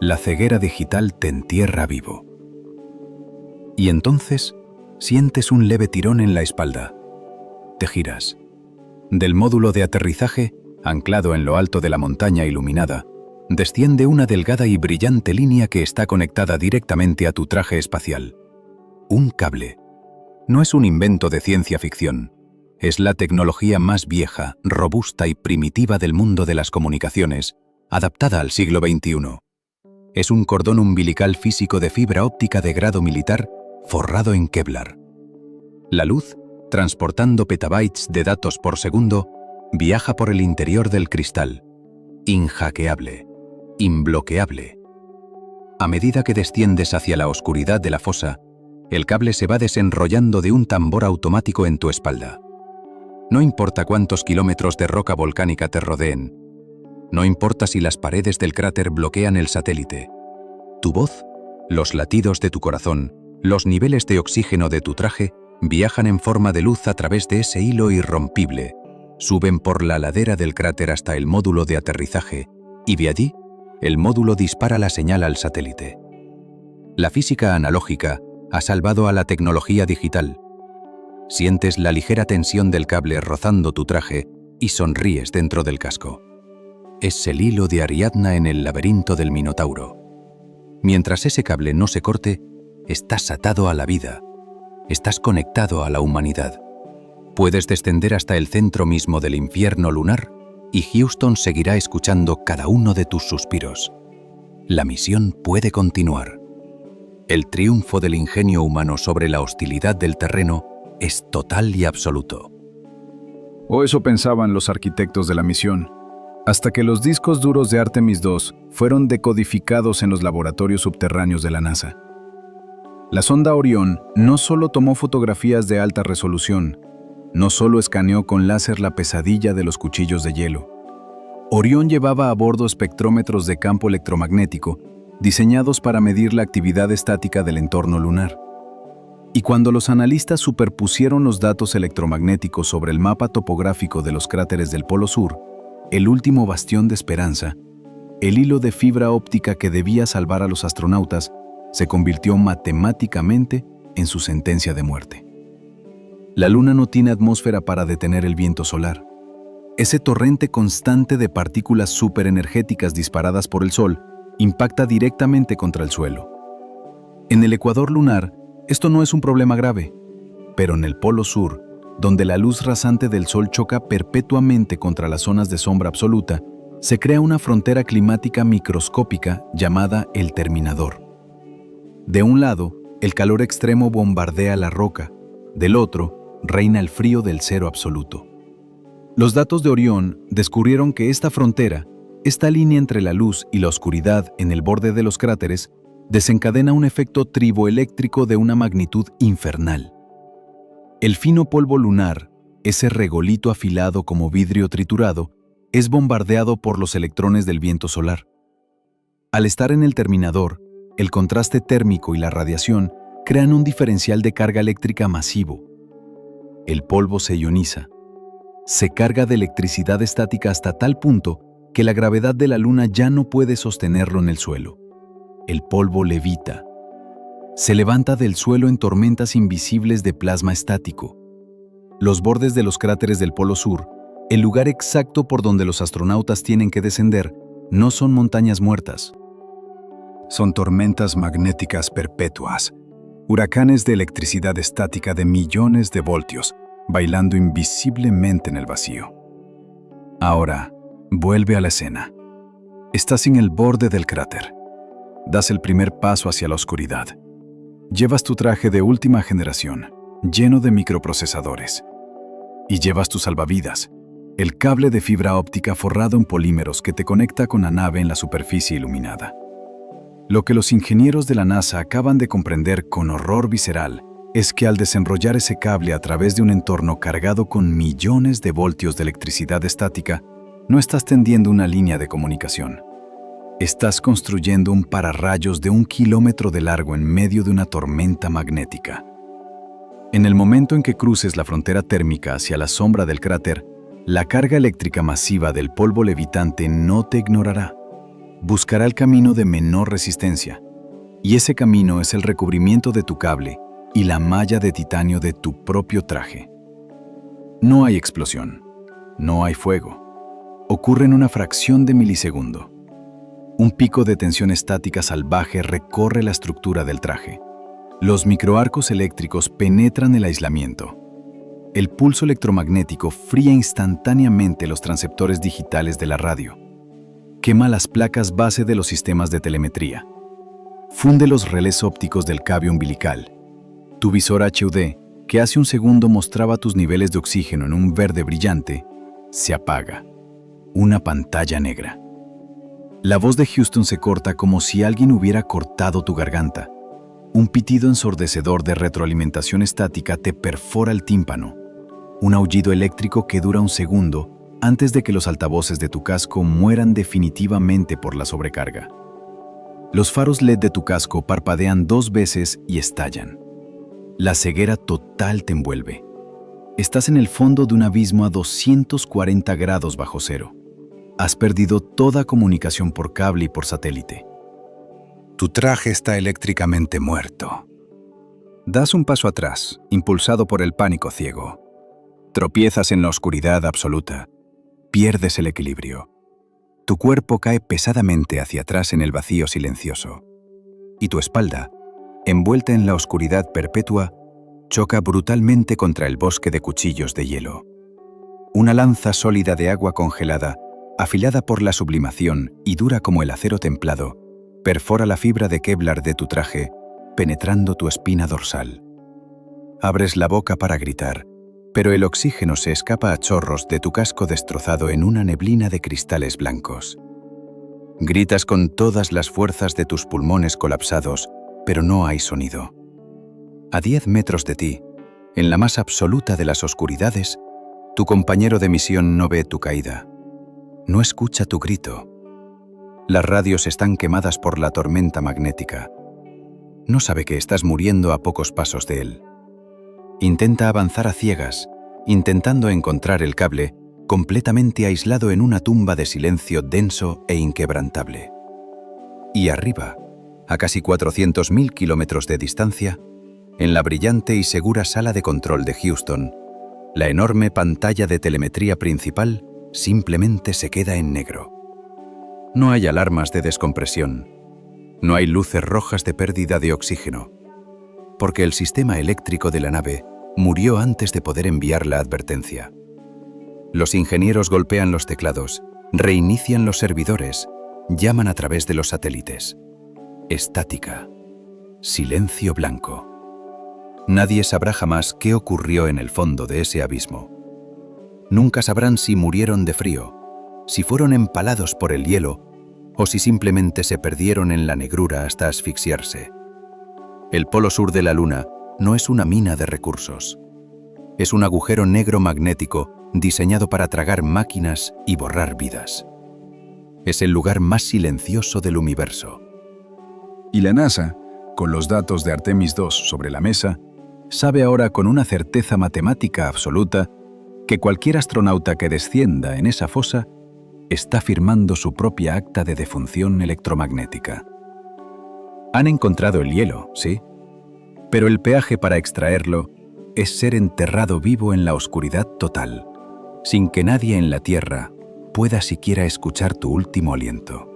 La ceguera digital te entierra vivo. Y entonces sientes un leve tirón en la espalda. Te giras. Del módulo de aterrizaje, anclado en lo alto de la montaña iluminada, desciende una delgada y brillante línea que está conectada directamente a tu traje espacial. Un cable. No es un invento de ciencia ficción. Es la tecnología más vieja, robusta y primitiva del mundo de las comunicaciones, adaptada al siglo XXI. Es un cordón umbilical físico de fibra óptica de grado militar forrado en Kevlar. La luz, transportando petabytes de datos por segundo, viaja por el interior del cristal, inhackeable, imbloqueable. A medida que desciendes hacia la oscuridad de la fosa, el cable se va desenrollando de un tambor automático en tu espalda. No importa cuántos kilómetros de roca volcánica te rodeen, no importa si las paredes del cráter bloquean el satélite. Tu voz, los latidos de tu corazón, los niveles de oxígeno de tu traje viajan en forma de luz a través de ese hilo irrompible, suben por la ladera del cráter hasta el módulo de aterrizaje y de allí, el módulo dispara la señal al satélite. La física analógica ha salvado a la tecnología digital. Sientes la ligera tensión del cable rozando tu traje y sonríes dentro del casco. Es el hilo de Ariadna en el laberinto del Minotauro. Mientras ese cable no se corte, estás atado a la vida. Estás conectado a la humanidad. Puedes descender hasta el centro mismo del infierno lunar y Houston seguirá escuchando cada uno de tus suspiros. La misión puede continuar. El triunfo del ingenio humano sobre la hostilidad del terreno es total y absoluto. O eso pensaban los arquitectos de la misión, hasta que los discos duros de Artemis II fueron decodificados en los laboratorios subterráneos de la NASA. La sonda Orión no solo tomó fotografías de alta resolución, no solo escaneó con láser la pesadilla de los cuchillos de hielo. Orión llevaba a bordo espectrómetros de campo electromagnético diseñados para medir la actividad estática del entorno lunar. Y cuando los analistas superpusieron los datos electromagnéticos sobre el mapa topográfico de los cráteres del Polo Sur, el último bastión de esperanza, el hilo de fibra óptica que debía salvar a los astronautas se convirtió matemáticamente en su sentencia de muerte. La Luna no tiene atmósfera para detener el viento solar. Ese torrente constante de partículas superenergéticas disparadas por el Sol impacta directamente contra el suelo. En el ecuador lunar, esto no es un problema grave, pero en el Polo Sur, donde la luz rasante del Sol choca perpetuamente contra las zonas de sombra absoluta, se crea una frontera climática microscópica llamada el terminador. De un lado, el calor extremo bombardea la roca, del otro, reina el frío del cero absoluto. Los datos de Orión descubrieron que esta frontera, esta línea entre la luz y la oscuridad en el borde de los cráteres, desencadena un efecto triboeléctrico de una magnitud infernal. El fino polvo lunar, ese regolito afilado como vidrio triturado, es bombardeado por los electrones del viento solar. Al estar en el terminador, el contraste térmico y la radiación crean un diferencial de carga eléctrica masivo. El polvo se ioniza. Se carga de electricidad estática hasta tal punto que la gravedad de la Luna ya no puede sostenerlo en el suelo. El polvo levita. Se levanta del suelo en tormentas invisibles de plasma estático. Los bordes de los cráteres del Polo Sur, el lugar exacto por donde los astronautas tienen que descender, no son montañas muertas. Son tormentas magnéticas perpetuas, huracanes de electricidad estática de millones de voltios, bailando invisiblemente en el vacío. Ahora, vuelve a la escena. Estás en el borde del cráter. Das el primer paso hacia la oscuridad. Llevas tu traje de última generación, lleno de microprocesadores. Y llevas tu salvavidas, el cable de fibra óptica forrado en polímeros que te conecta con la nave en la superficie iluminada. Lo que los ingenieros de la NASA acaban de comprender con horror visceral es que al desenrollar ese cable a través de un entorno cargado con millones de voltios de electricidad estática, no estás tendiendo una línea de comunicación. Estás construyendo un pararrayos de 1 kilómetro de largo en medio de una tormenta magnética. En el momento en que cruces la frontera térmica hacia la sombra del cráter, la carga eléctrica masiva del polvo levitante no te ignorará. Buscará el camino de menor resistencia, y ese camino es el recubrimiento de tu cable y la malla de titanio de tu propio traje. No hay explosión, no hay fuego. Ocurre en una fracción de milisegundo. Un pico de tensión estática salvaje recorre la estructura del traje. Los microarcos eléctricos penetran el aislamiento. El pulso electromagnético fría instantáneamente los transceptores digitales de la radio. Quema las placas base de los sistemas de telemetría. Funde los relés ópticos del cable umbilical. Tu visor HUD, que hace un segundo mostraba tus niveles de oxígeno en un verde brillante, se apaga. Una pantalla negra. La voz de Houston se corta como si alguien hubiera cortado tu garganta. Un pitido ensordecedor de retroalimentación estática te perfora el tímpano. Un aullido eléctrico que dura un segundo antes de que los altavoces de tu casco mueran definitivamente por la sobrecarga. Los faros LED de tu casco parpadean 2 veces y estallan. La ceguera total te envuelve. Estás en el fondo de un abismo a 240 grados bajo cero. Has perdido toda comunicación por cable y por satélite. Tu traje está eléctricamente muerto. Das un paso atrás, impulsado por el pánico ciego. Tropiezas en la oscuridad absoluta. Pierdes el equilibrio. Tu cuerpo cae pesadamente hacia atrás en el vacío silencioso. Y tu espalda, envuelta en la oscuridad perpetua, choca brutalmente contra el bosque de cuchillos de hielo. Una lanza sólida de agua congelada, afilada por la sublimación y dura como el acero templado, perfora la fibra de Kevlar de tu traje, penetrando tu espina dorsal. Abres la boca para gritar, pero el oxígeno se escapa a chorros de tu casco destrozado en una neblina de cristales blancos. Gritas con todas las fuerzas de tus pulmones colapsados, pero no hay sonido. A 10 metros de ti, en la más absoluta de las oscuridades, tu compañero de misión no ve tu caída. No escucha tu grito. Las radios están quemadas por la tormenta magnética. No sabe que estás muriendo a pocos pasos de él. Intenta avanzar a ciegas, intentando encontrar el cable, completamente aislado en una tumba de silencio denso e inquebrantable. Y arriba, a casi 400.000 kilómetros de distancia, en la brillante y segura sala de control de Houston, la enorme pantalla de telemetría principal simplemente se queda en negro. No hay alarmas de descompresión, no hay luces rojas de pérdida de oxígeno, porque el sistema eléctrico de la nave murió antes de poder enviar la advertencia. Los ingenieros golpean los teclados, reinician los servidores, llaman a través de los satélites. Estática. Silencio blanco. Nadie sabrá jamás qué ocurrió en el fondo de ese abismo. Nunca sabrán si murieron de frío, si fueron empalados por el hielo o si simplemente se perdieron en la negrura hasta asfixiarse. El polo sur de la Luna no es una mina de recursos. Es un agujero negro magnético diseñado para tragar máquinas y borrar vidas. Es el lugar más silencioso del universo. Y la NASA, con los datos de Artemis II sobre la mesa, sabe ahora con una certeza matemática absoluta que cualquier astronauta que descienda en esa fosa está firmando su propia acta de defunción electromagnética. Han encontrado el hielo, sí, pero el peaje para extraerlo es ser enterrado vivo en la oscuridad total, sin que nadie en la Tierra pueda siquiera escuchar tu último aliento.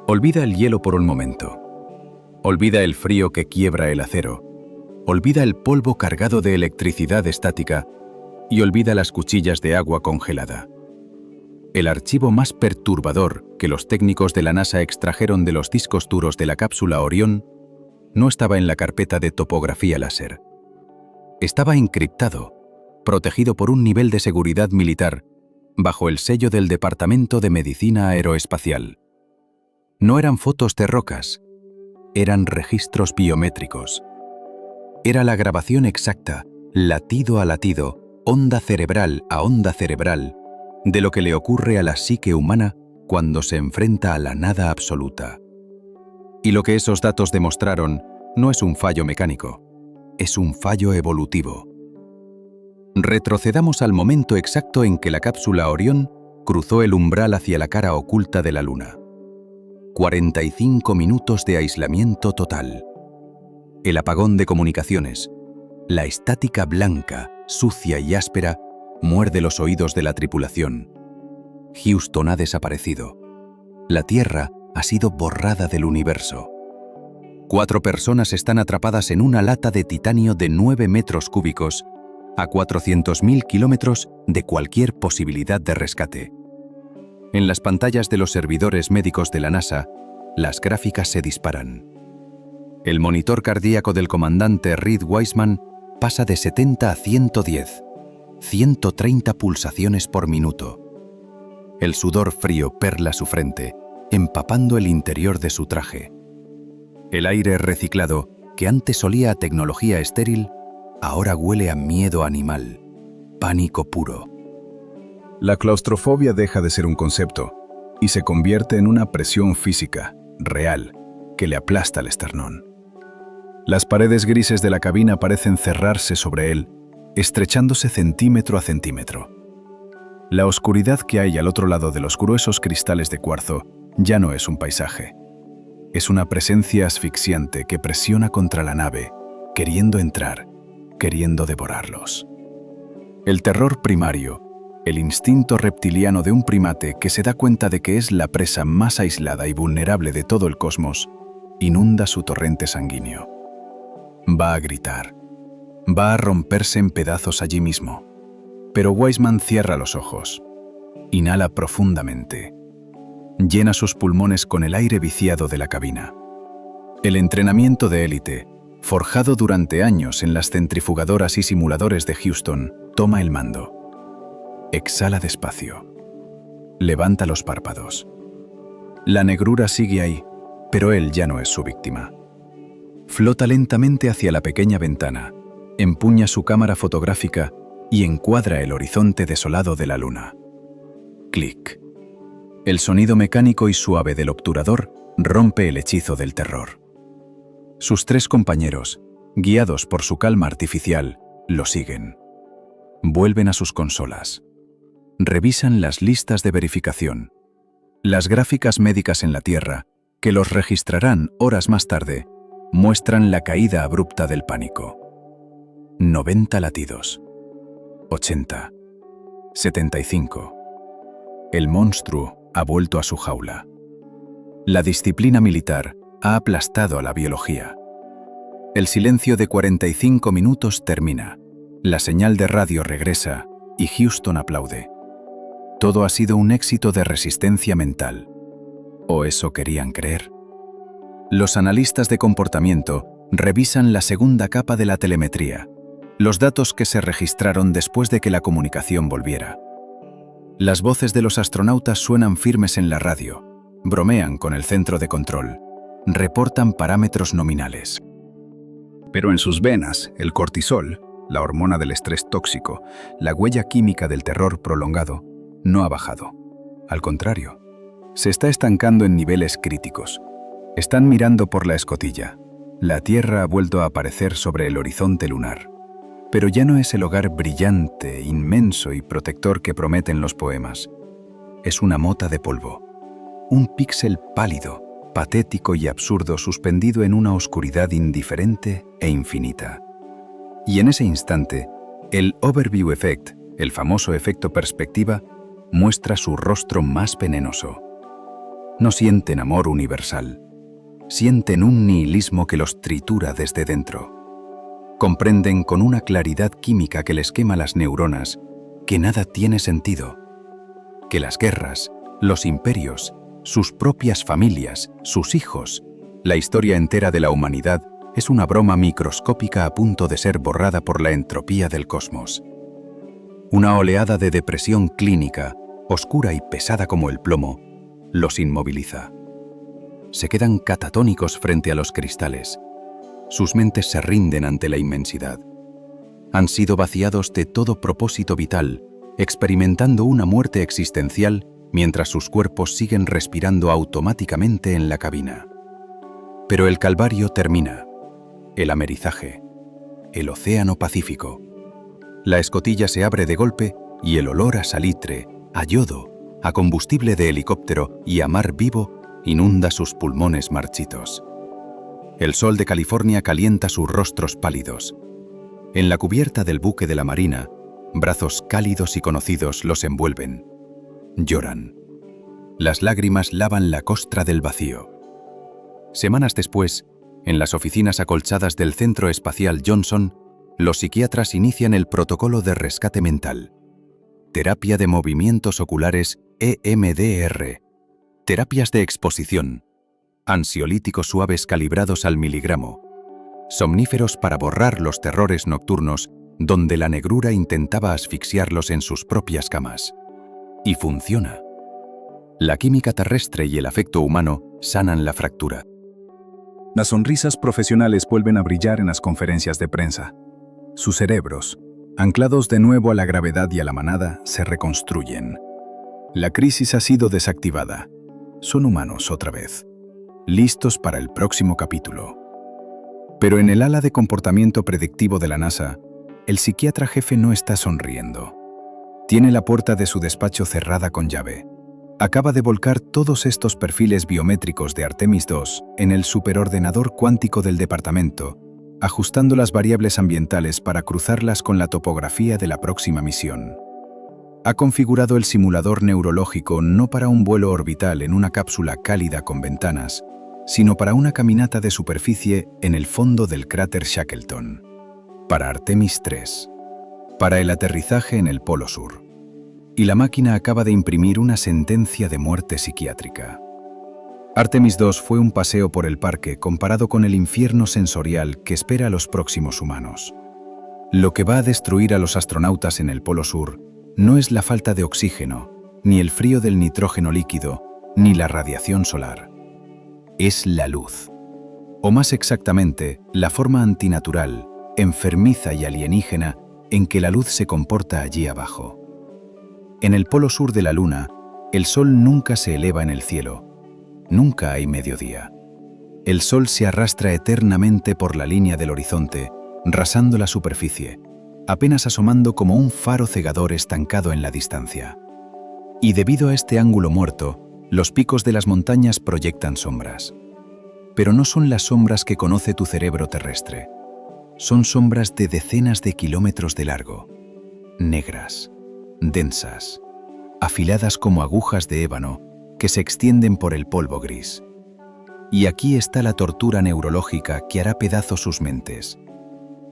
Olvida el hielo por un momento. Olvida el frío que quiebra el acero. Olvida el polvo cargado de electricidad estática y olvida las cuchillas de agua congelada. El archivo más perturbador que los técnicos de la NASA extrajeron de los discos duros de la cápsula Orión no estaba en la carpeta de topografía láser. Estaba encriptado, protegido por un nivel de seguridad militar, bajo el sello del Departamento de Medicina Aeroespacial. No eran fotos de rocas, eran registros biométricos. Era la grabación exacta, latido a latido, onda cerebral a onda cerebral, de lo que le ocurre a la psique humana cuando se enfrenta a la nada absoluta. Y lo que esos datos demostraron no es un fallo mecánico, es un fallo evolutivo. Retrocedamos al momento exacto en que la cápsula Orión cruzó el umbral hacia la cara oculta de la Luna. 45 minutos de aislamiento total. El apagón de comunicaciones, la estática blanca, sucia y áspera, muerde los oídos de la tripulación. Houston ha desaparecido. La Tierra ha sido borrada del universo. 4 personas están atrapadas en una lata de titanio de 9 metros cúbicos, a 400.000 kilómetros de cualquier posibilidad de rescate. En las pantallas de los servidores médicos de la NASA, las gráficas se disparan. El monitor cardíaco del comandante Reed Wiseman pasa de 70 a 110, 130 pulsaciones por minuto. El sudor frío perla su frente, empapando el interior de su traje. El aire reciclado, que antes olía a tecnología estéril, ahora huele a miedo animal, pánico puro. La claustrofobia deja de ser un concepto y se convierte en una presión física, real, que le aplasta el esternón. Las paredes grises de la cabina parecen cerrarse sobre él, estrechándose centímetro a centímetro. La oscuridad que hay al otro lado de los gruesos cristales de cuarzo ya no es un paisaje. Es una presencia asfixiante que presiona contra la nave, queriendo entrar, queriendo devorarlos. El terror primario, el instinto reptiliano de un primate que se da cuenta de que es la presa más aislada y vulnerable de todo el cosmos, inunda su torrente sanguíneo. Va a gritar. Va a romperse en pedazos allí mismo. Pero Wiseman cierra los ojos. Inhala profundamente. Llena sus pulmones con el aire viciado de la cabina. El entrenamiento de élite, forjado durante años en las centrifugadoras y simuladores de Houston, toma el mando. Exhala despacio. Levanta los párpados. La negrura sigue ahí, pero él ya no es su víctima. Flota lentamente hacia la pequeña ventana, empuña su cámara fotográfica y encuadra el horizonte desolado de la Luna. Clic. El sonido mecánico y suave del obturador rompe el hechizo del terror. Sus 3 compañeros, guiados por su calma artificial, lo siguen. Vuelven a sus consolas. Revisan las listas de verificación. Las gráficas médicas en la Tierra, que los registrarán horas más tarde, muestran la caída abrupta del pánico. 90 latidos. 80. 75. El monstruo ha vuelto a su jaula. La disciplina militar ha aplastado a la biología. El silencio de 45 minutos termina. La señal de radio regresa y Houston aplaude. Todo ha sido un éxito de resistencia mental. ¿O eso querían creer? Los analistas de comportamiento revisan la segunda capa de la telemetría, los datos que se registraron después de que la comunicación volviera. Las voces de los astronautas suenan firmes en la radio, bromean con el centro de control, reportan parámetros nominales. Pero en sus venas, el cortisol, la hormona del estrés tóxico, la huella química del terror prolongado, no ha bajado. Al contrario, se está estancando en niveles críticos. Están mirando por la escotilla. La Tierra ha vuelto a aparecer sobre el horizonte lunar. Pero ya no es el hogar brillante, inmenso y protector que prometen los poemas. Es una mota de polvo. Un píxel pálido, patético y absurdo suspendido en una oscuridad indiferente e infinita. Y en ese instante, el Overview Effect, el famoso efecto perspectiva, muestra su rostro más venenoso. No sienten amor universal. Sienten un nihilismo que los tritura desde dentro. Comprenden con una claridad química que les quema las neuronas que nada tiene sentido. Que las guerras, los imperios, sus propias familias, sus hijos, la historia entera de la humanidad es una broma microscópica a punto de ser borrada por la entropía del cosmos. Una oleada de depresión clínica, oscura y pesada como el plomo, los inmoviliza. Se quedan catatónicos frente a los cristales. Sus mentes se rinden ante la inmensidad. Han sido vaciados de todo propósito vital, experimentando una muerte existencial mientras sus cuerpos siguen respirando automáticamente en la cabina. Pero el calvario termina. El amerizaje. El océano Pacífico. La escotilla se abre de golpe y el olor a salitre, a yodo, a combustible de helicóptero y a mar vivo inunda sus pulmones marchitos. El sol de California calienta sus rostros pálidos. En la cubierta del buque de la Marina, brazos cálidos y conocidos los envuelven. Lloran. Las lágrimas lavan la costra del vacío. Semanas después, en las oficinas acolchadas del Centro Espacial Johnson, los psiquiatras inician el protocolo de rescate mental. Terapia de movimientos oculares EMDR. Terapias de exposición. Ansiolíticos suaves calibrados al miligramo. Somníferos para borrar los terrores nocturnos donde la negrura intentaba asfixiarlos en sus propias camas. Y funciona. La química terrestre y el afecto humano sanan la fractura. Las sonrisas profesionales vuelven a brillar en las conferencias de prensa. Sus cerebros, anclados de nuevo a la gravedad y a la manada, se reconstruyen. La crisis ha sido desactivada. Son humanos otra vez, listos para el próximo capítulo. Pero en el ala de comportamiento predictivo de la NASA, el psiquiatra jefe no está sonriendo. Tiene la puerta de su despacho cerrada con llave. Acaba de volcar todos estos perfiles biométricos de Artemis II en el superordenador cuántico del departamento, ajustando las variables ambientales para cruzarlas con la topografía de la próxima misión. Ha configurado el simulador neurológico no para un vuelo orbital en una cápsula cálida con ventanas, sino para una caminata de superficie en el fondo del cráter Shackleton. Para Artemis III. Para el aterrizaje en el Polo Sur. Y la máquina acaba de imprimir una sentencia de muerte psiquiátrica. Artemis II fue un paseo por el parque comparado con el infierno sensorial que espera a los próximos humanos. Lo que va a destruir a los astronautas en el Polo Sur no es la falta de oxígeno, ni el frío del nitrógeno líquido, ni la radiación solar. Es la luz. O más exactamente, la forma antinatural, enfermiza y alienígena en que la luz se comporta allí abajo. En el polo sur de la Luna, el sol nunca se eleva en el cielo. Nunca hay mediodía. El Sol se arrastra eternamente por la línea del horizonte, rasando la superficie, apenas asomando como un faro cegador estancado en la distancia. Y debido a este ángulo muerto, los picos de las montañas proyectan sombras. Pero no son las sombras que conoce tu cerebro terrestre. Son sombras de decenas de kilómetros de largo, negras, densas, afiladas como agujas de ébano que se extienden por el polvo gris. Y aquí está la tortura neurológica que hará pedazos sus mentes.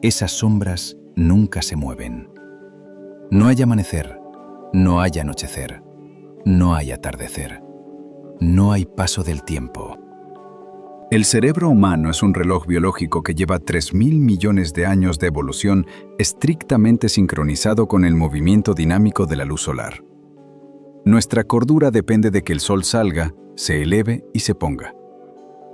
Esas sombras nunca se mueven. No hay amanecer, no hay anochecer, no hay atardecer, no hay paso del tiempo. El cerebro humano es un reloj biológico que lleva 3.000 millones de años de evolución estrictamente sincronizado con el movimiento dinámico de la luz solar. Nuestra cordura depende de que el sol salga, se eleve y se ponga.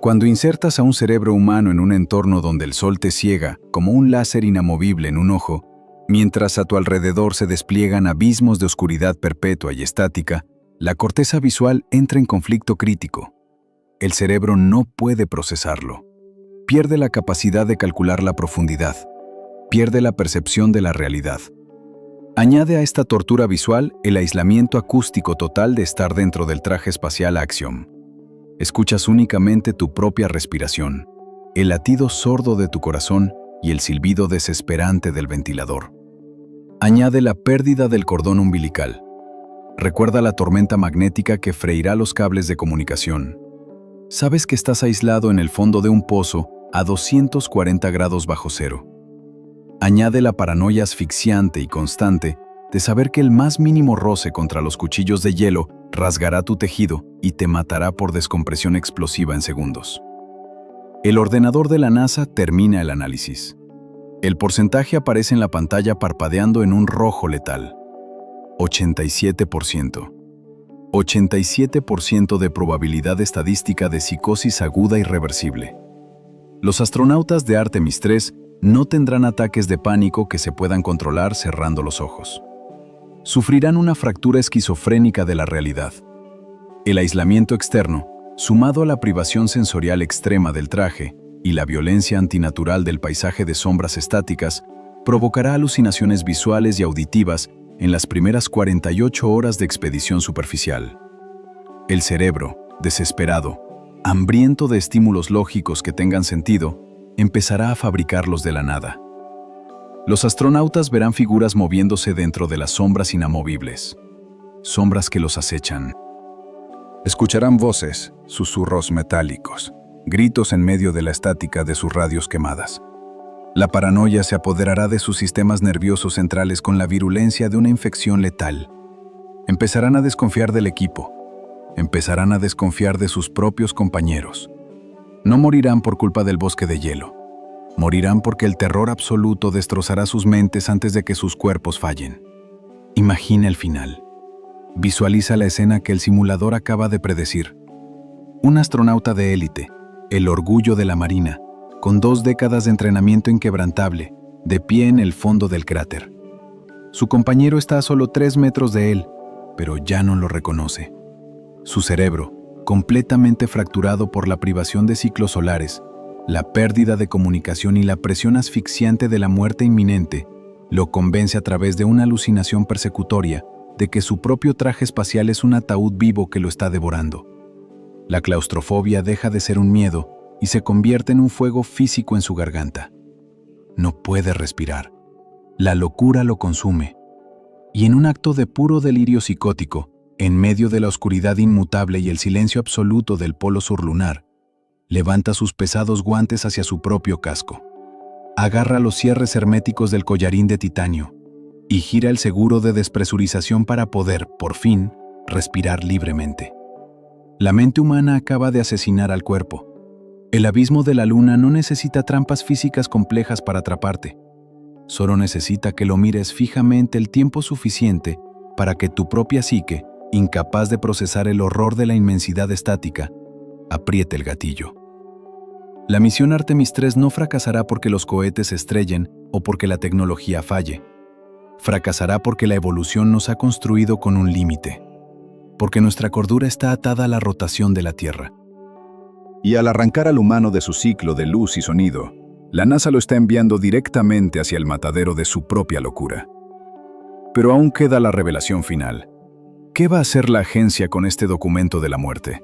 Cuando insertas a un cerebro humano en un entorno donde el sol te ciega como un láser inamovible en un ojo, mientras a tu alrededor se despliegan abismos de oscuridad perpetua y estática, la corteza visual entra en conflicto crítico. El cerebro no puede procesarlo. Pierde la capacidad de calcular la profundidad. Pierde la percepción de la realidad. Añade a esta tortura visual el aislamiento acústico total de estar dentro del traje espacial Axiom. Escuchas únicamente tu propia respiración, el latido sordo de tu corazón y el silbido desesperante del ventilador. Añade la pérdida del cordón umbilical. Recuerda la tormenta magnética que freirá los cables de comunicación. Sabes que estás aislado en el fondo de un pozo a 240 grados bajo cero. Añade la paranoia asfixiante y constante de saber que el más mínimo roce contra los cuchillos de hielo rasgará tu tejido y te matará por descompresión explosiva en segundos. El ordenador de la NASA termina el análisis. El porcentaje aparece en la pantalla parpadeando en un rojo letal. 87%. 87% de probabilidad estadística de psicosis aguda irreversible. Los astronautas de Artemis 3 no tendrán ataques de pánico que se puedan controlar cerrando los ojos. Sufrirán una fractura esquizofrénica de la realidad. El aislamiento externo, sumado a la privación sensorial extrema del traje y la violencia antinatural del paisaje de sombras estáticas, provocará alucinaciones visuales y auditivas en las primeras 48 horas de expedición superficial. El cerebro, desesperado, hambriento de estímulos lógicos que tengan sentido, empezará a fabricarlos de la nada. Los astronautas verán figuras moviéndose dentro de las sombras inamovibles, sombras que los acechan. Escucharán voces, susurros metálicos, gritos en medio de la estática de sus radios quemadas. La paranoia se apoderará de sus sistemas nerviosos centrales con la virulencia de una infección letal. Empezarán a desconfiar del equipo. Empezarán a desconfiar de sus propios compañeros. No morirán por culpa del bosque de hielo. Morirán porque el terror absoluto destrozará sus mentes antes de que sus cuerpos fallen. Imagina el final. Visualiza la escena que el simulador acaba de predecir. Un astronauta de élite, el orgullo de la Marina, con 2 décadas de entrenamiento inquebrantable, de pie en el fondo del cráter. Su compañero está a solo 3 metros de él, pero ya no lo reconoce. Su cerebro, completamente fracturado por la privación de ciclos solares, la pérdida de comunicación y la presión asfixiante de la muerte inminente, lo convence a través de una alucinación persecutoria de que su propio traje espacial es un ataúd vivo que lo está devorando. La claustrofobia deja de ser un miedo y se convierte en un fuego físico en su garganta. No puede respirar. La locura lo consume. Y en un acto de puro delirio psicótico, en medio de la oscuridad inmutable y el silencio absoluto del polo sur lunar, levanta sus pesados guantes hacia su propio casco. Agarra los cierres herméticos del collarín de titanio y gira el seguro de despresurización para poder, por fin, respirar libremente. La mente humana acaba de asesinar al cuerpo. El abismo de la luna no necesita trampas físicas complejas para atraparte. Solo necesita que lo mires fijamente el tiempo suficiente para que tu propia psique, incapaz de procesar el horror de la inmensidad estática, apriete el gatillo. La misión Artemis 3 no fracasará porque los cohetes se estrellen o porque la tecnología falle. Fracasará porque la evolución nos ha construido con un límite, porque nuestra cordura está atada a la rotación de la Tierra. Y al arrancar al humano de su ciclo de luz y sonido, la NASA lo está enviando directamente hacia el matadero de su propia locura. Pero aún queda la revelación final. ¿Qué va a hacer la agencia con este documento de la muerte?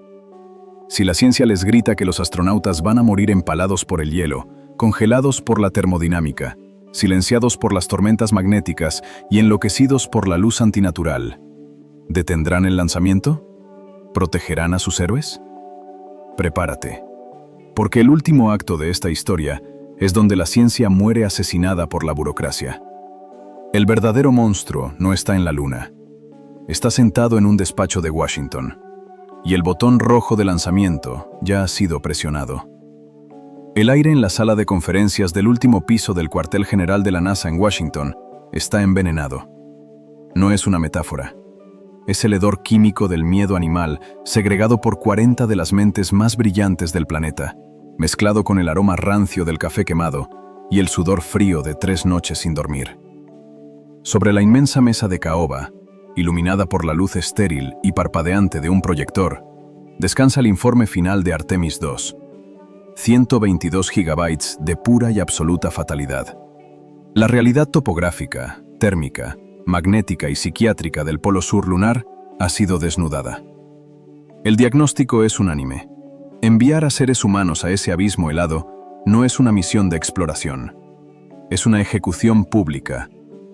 Si la ciencia les grita que los astronautas van a morir empalados por el hielo, congelados por la termodinámica, silenciados por las tormentas magnéticas y enloquecidos por la luz antinatural, ¿detendrán el lanzamiento? ¿Protegerán a sus héroes? Prepárate, porque el último acto de esta historia es donde la ciencia muere asesinada por la burocracia. El verdadero monstruo no está en la luna. Está sentado en un despacho de Washington, y el botón rojo de lanzamiento ya ha sido presionado. El aire en la sala de conferencias del último piso del cuartel general de la NASA en Washington está envenenado. No es una metáfora. Es el hedor químico del miedo animal segregado por 40 de las mentes más brillantes del planeta, mezclado con el aroma rancio del café quemado y el sudor frío de 3 noches sin dormir. Sobre la inmensa mesa de caoba, iluminada por la luz estéril y parpadeante de un proyector, descansa el informe final de Artemis II. 122 gigabytes de pura y absoluta fatalidad. La realidad topográfica, térmica, magnética y psiquiátrica del polo sur lunar ha sido desnudada. El diagnóstico es unánime. Enviar a seres humanos a ese abismo helado no es una misión de exploración. Es una ejecución pública,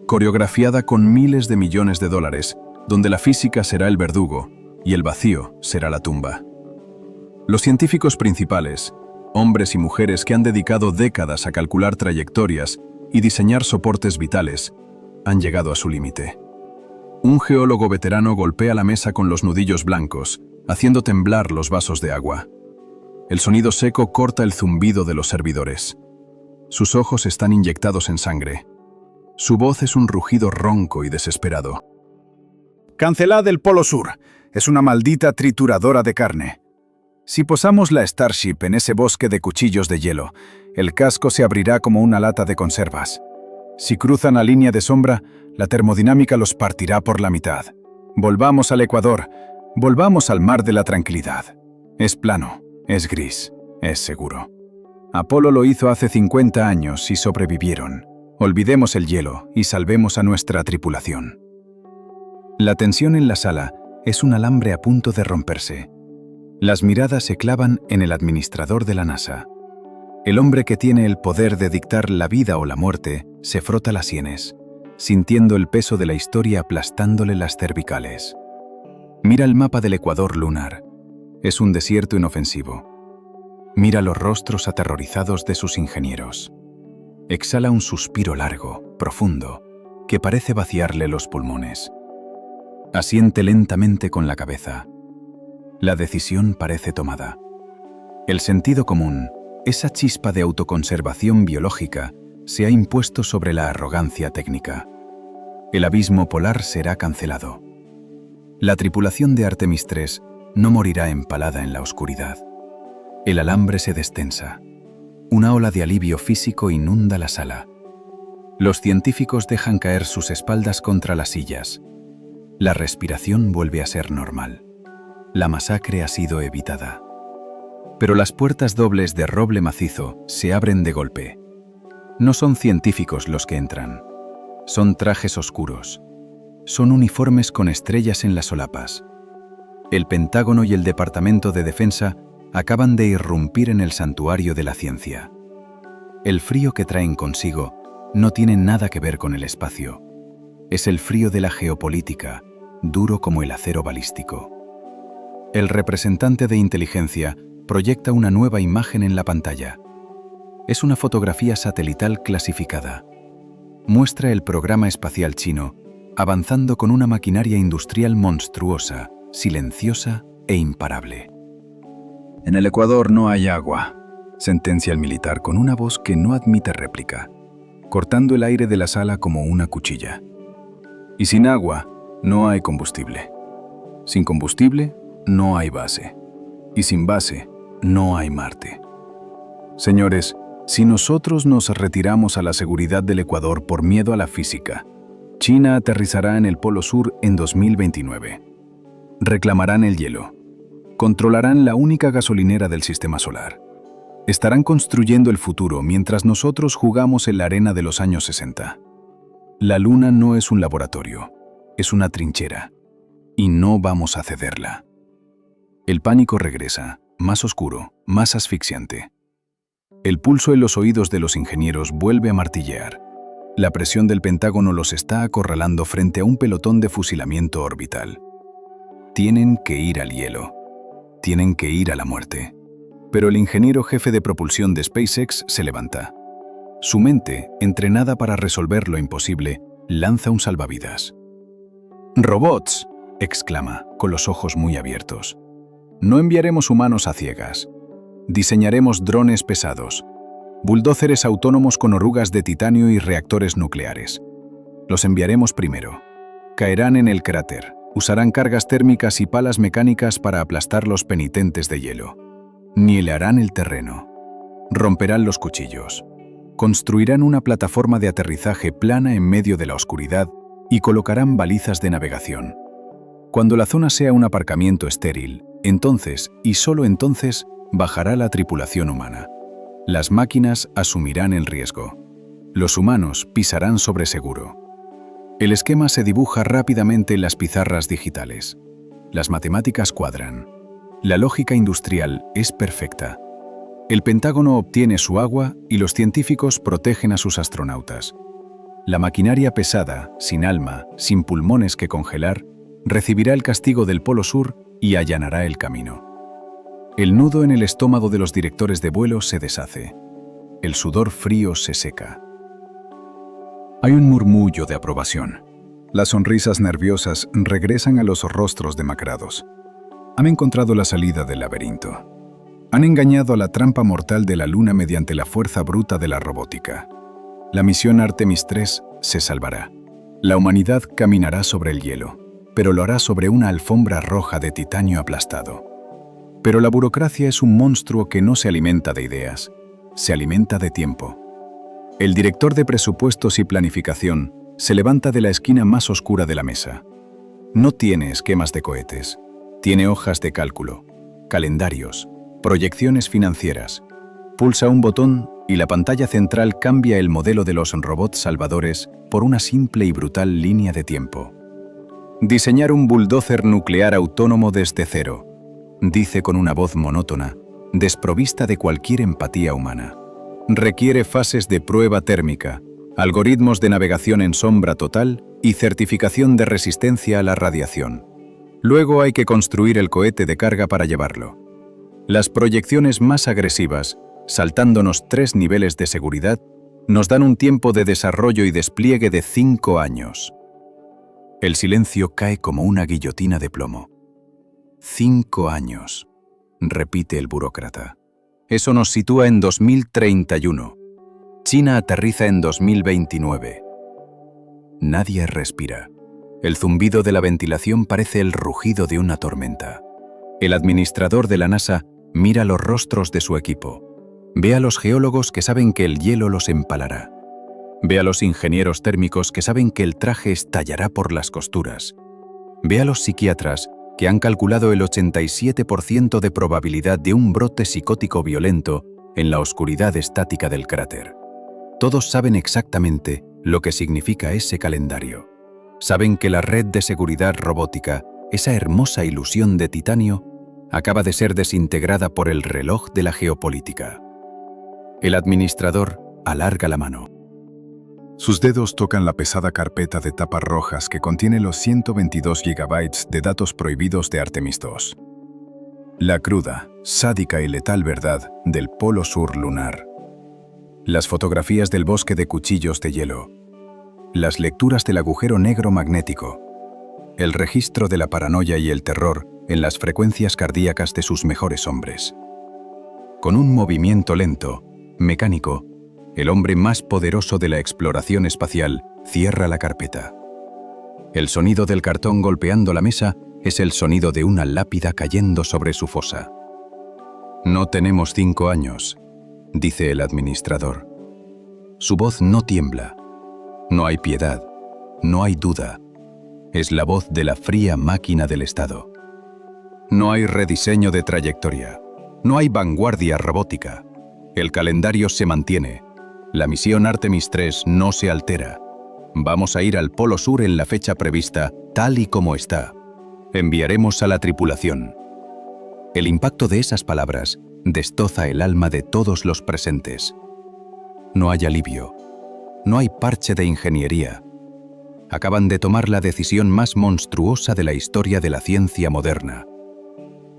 coreografiada con miles de millones de dólares, donde la física será el verdugo y el vacío será la tumba. Los científicos principales, hombres y mujeres que han dedicado décadas a calcular trayectorias y diseñar soportes vitales, han llegado a su límite. Un geólogo veterano golpea la mesa con los nudillos blancos, haciendo temblar los vasos de agua. El sonido seco corta el zumbido de los servidores. Sus ojos están inyectados en sangre. Su voz es un rugido ronco y desesperado. Cancelad el Polo Sur. Es una maldita trituradora de carne. Si posamos la Starship en ese bosque de cuchillos de hielo, el casco se abrirá como una lata de conservas. Si cruzan la línea de sombra, la termodinámica los partirá por la mitad. Volvamos al Ecuador. Volvamos al mar de la tranquilidad. Es plano, es gris, es seguro. Apolo lo hizo hace 50 años y sobrevivieron. Olvidemos el hielo y salvemos a nuestra tripulación. La tensión en la sala es un alambre a punto de romperse. Las miradas se clavan en el administrador de la NASA. El hombre que tiene el poder de dictar la vida o la muerte se frota las sienes, sintiendo el peso de la historia aplastándole las cervicales. Mira el mapa del Ecuador lunar. Es un desierto inofensivo. Mira los rostros aterrorizados de sus ingenieros. Exhala un suspiro largo, profundo, que parece vaciarle los pulmones. Asiente lentamente con la cabeza. La decisión parece tomada. El sentido común, esa chispa de autoconservación biológica, se ha impuesto sobre la arrogancia técnica. El abismo polar será cancelado. La tripulación de Artemis III no morirá empalada en la oscuridad. El alambre se destensa. Una ola de alivio físico inunda la sala. Los científicos dejan caer sus espaldas contra las sillas. La respiración vuelve a ser normal. La masacre ha sido evitada. Pero las puertas dobles de roble macizo se abren de golpe. No son científicos los que entran. Son trajes oscuros. Son uniformes con estrellas en las solapas. El Pentágono y el Departamento de Defensa acaban de irrumpir en el santuario de la ciencia. El frío que traen consigo no tiene nada que ver con el espacio. Es el frío de la geopolítica, duro como el acero balístico. El representante de inteligencia proyecta una nueva imagen en la pantalla. Es una fotografía satelital clasificada. Muestra el programa espacial chino avanzando con una maquinaria industrial monstruosa, silenciosa e imparable. En el Ecuador no hay agua, sentencia el militar con una voz que no admite réplica, cortando el aire de la sala como una cuchilla. Y sin agua no hay combustible. Sin combustible no hay base. Y sin base no hay Marte. Señores, si nosotros nos retiramos a la seguridad del Ecuador por miedo a la física, China aterrizará en el Polo Sur en 2029. Reclamarán el hielo. Controlarán la única gasolinera del sistema solar. Estarán construyendo el futuro mientras nosotros jugamos en la arena de los años 60. La Luna no es un laboratorio, es una trinchera, y no vamos a cederla. El pánico regresa, más oscuro, más asfixiante. El pulso en los oídos de los ingenieros vuelve a martillear. La presión del Pentágono los está acorralando frente a un pelotón de fusilamiento orbital. Tienen que ir al hielo. Tienen que ir a la muerte. Pero el ingeniero jefe de propulsión de SpaceX se levanta. Su mente, entrenada para resolver lo imposible, lanza un salvavidas. «¡Robots!», exclama, con los ojos muy abiertos. «No enviaremos humanos a ciegas. Diseñaremos drones pesados, bulldóceres autónomos con orugas de titanio y reactores nucleares. Los enviaremos primero. Caerán en el cráter, usarán cargas térmicas y palas mecánicas para aplastar los penitentes de hielo. Nivelarán el terreno. Romperán los cuchillos. Construirán una plataforma de aterrizaje plana en medio de la oscuridad y colocarán balizas de navegación. Cuando la zona sea un aparcamiento estéril, entonces, y solo entonces, bajará la tripulación humana. Las máquinas asumirán el riesgo. Los humanos pisarán sobre seguro. El esquema se dibuja rápidamente en las pizarras digitales. Las matemáticas cuadran. La lógica industrial es perfecta. El Pentágono obtiene su agua y los científicos protegen a sus astronautas. La maquinaria pesada, sin alma, sin pulmones que congelar, recibirá el castigo del Polo Sur y allanará el camino. El nudo en el estómago de los directores de vuelo se deshace. El sudor frío se seca. Hay un murmullo de aprobación. Las sonrisas nerviosas regresan a los rostros demacrados. Han encontrado la salida del laberinto. Han engañado a la trampa mortal de la Luna mediante la fuerza bruta de la robótica. La misión Artemis 3 se salvará. La humanidad caminará sobre el hielo, pero lo hará sobre una alfombra roja de titanio aplastado. Pero la burocracia es un monstruo que no se alimenta de ideas, se alimenta de tiempo. El director de presupuestos y planificación se levanta de la esquina más oscura de la mesa. No tiene esquemas de cohetes, tiene hojas de cálculo, calendarios, proyecciones financieras. Pulsa un botón y la pantalla central cambia el modelo de los robots salvadores por una simple y brutal línea de tiempo. Diseñar un bulldozer nuclear autónomo desde cero, dice con una voz monótona, desprovista de cualquier empatía humana. Requiere fases de prueba térmica, algoritmos de navegación en sombra total y certificación de resistencia a la radiación. Luego hay que construir el cohete de carga para llevarlo. Las proyecciones más agresivas, saltándonos 3 niveles de seguridad, nos dan un tiempo de desarrollo y despliegue de 5 años. El silencio cae como una guillotina de plomo. 5 años, repite el burócrata. Eso nos sitúa en 2031. China aterriza en 2029. Nadie respira. El zumbido de la ventilación parece el rugido de una tormenta. El administrador de la NASA mira los rostros de su equipo. Ve a los geólogos que saben que el hielo los empalará. Ve a los ingenieros térmicos que saben que el traje estallará por las costuras. Ve a los psiquiatras que han calculado el 87% de probabilidad de un brote psicótico violento en la oscuridad estática del cráter. Todos saben exactamente lo que significa ese calendario. Saben que la red de seguridad robótica, esa hermosa ilusión de titanio, acaba de ser desintegrada por el reloj de la geopolítica. El administrador alarga la mano. Sus dedos tocan la pesada carpeta de tapas rojas que contiene los 122 gigabytes de datos prohibidos de Artemis 2. La cruda, sádica y letal verdad del Polo Sur lunar. Las fotografías del bosque de cuchillos de hielo. Las lecturas del agujero negro magnético. El registro de la paranoia y el terror en las frecuencias cardíacas de sus mejores hombres. Con un movimiento lento, mecánico, el hombre más poderoso de la exploración espacial cierra la carpeta. El sonido del cartón golpeando la mesa es el sonido de una lápida cayendo sobre su fosa. No tenemos 5 años, dice el administrador. Su voz no tiembla. No hay piedad. No hay duda. Es la voz de la fría máquina del Estado. No hay rediseño de trayectoria. No hay vanguardia robótica. El calendario se mantiene. La misión Artemis 3 no se altera. Vamos a ir al Polo Sur en la fecha prevista, tal y como está. Enviaremos a la tripulación. El impacto de esas palabras destroza el alma de todos los presentes. No hay alivio. No hay parche de ingeniería. Acaban de tomar la decisión más monstruosa de la historia de la ciencia moderna.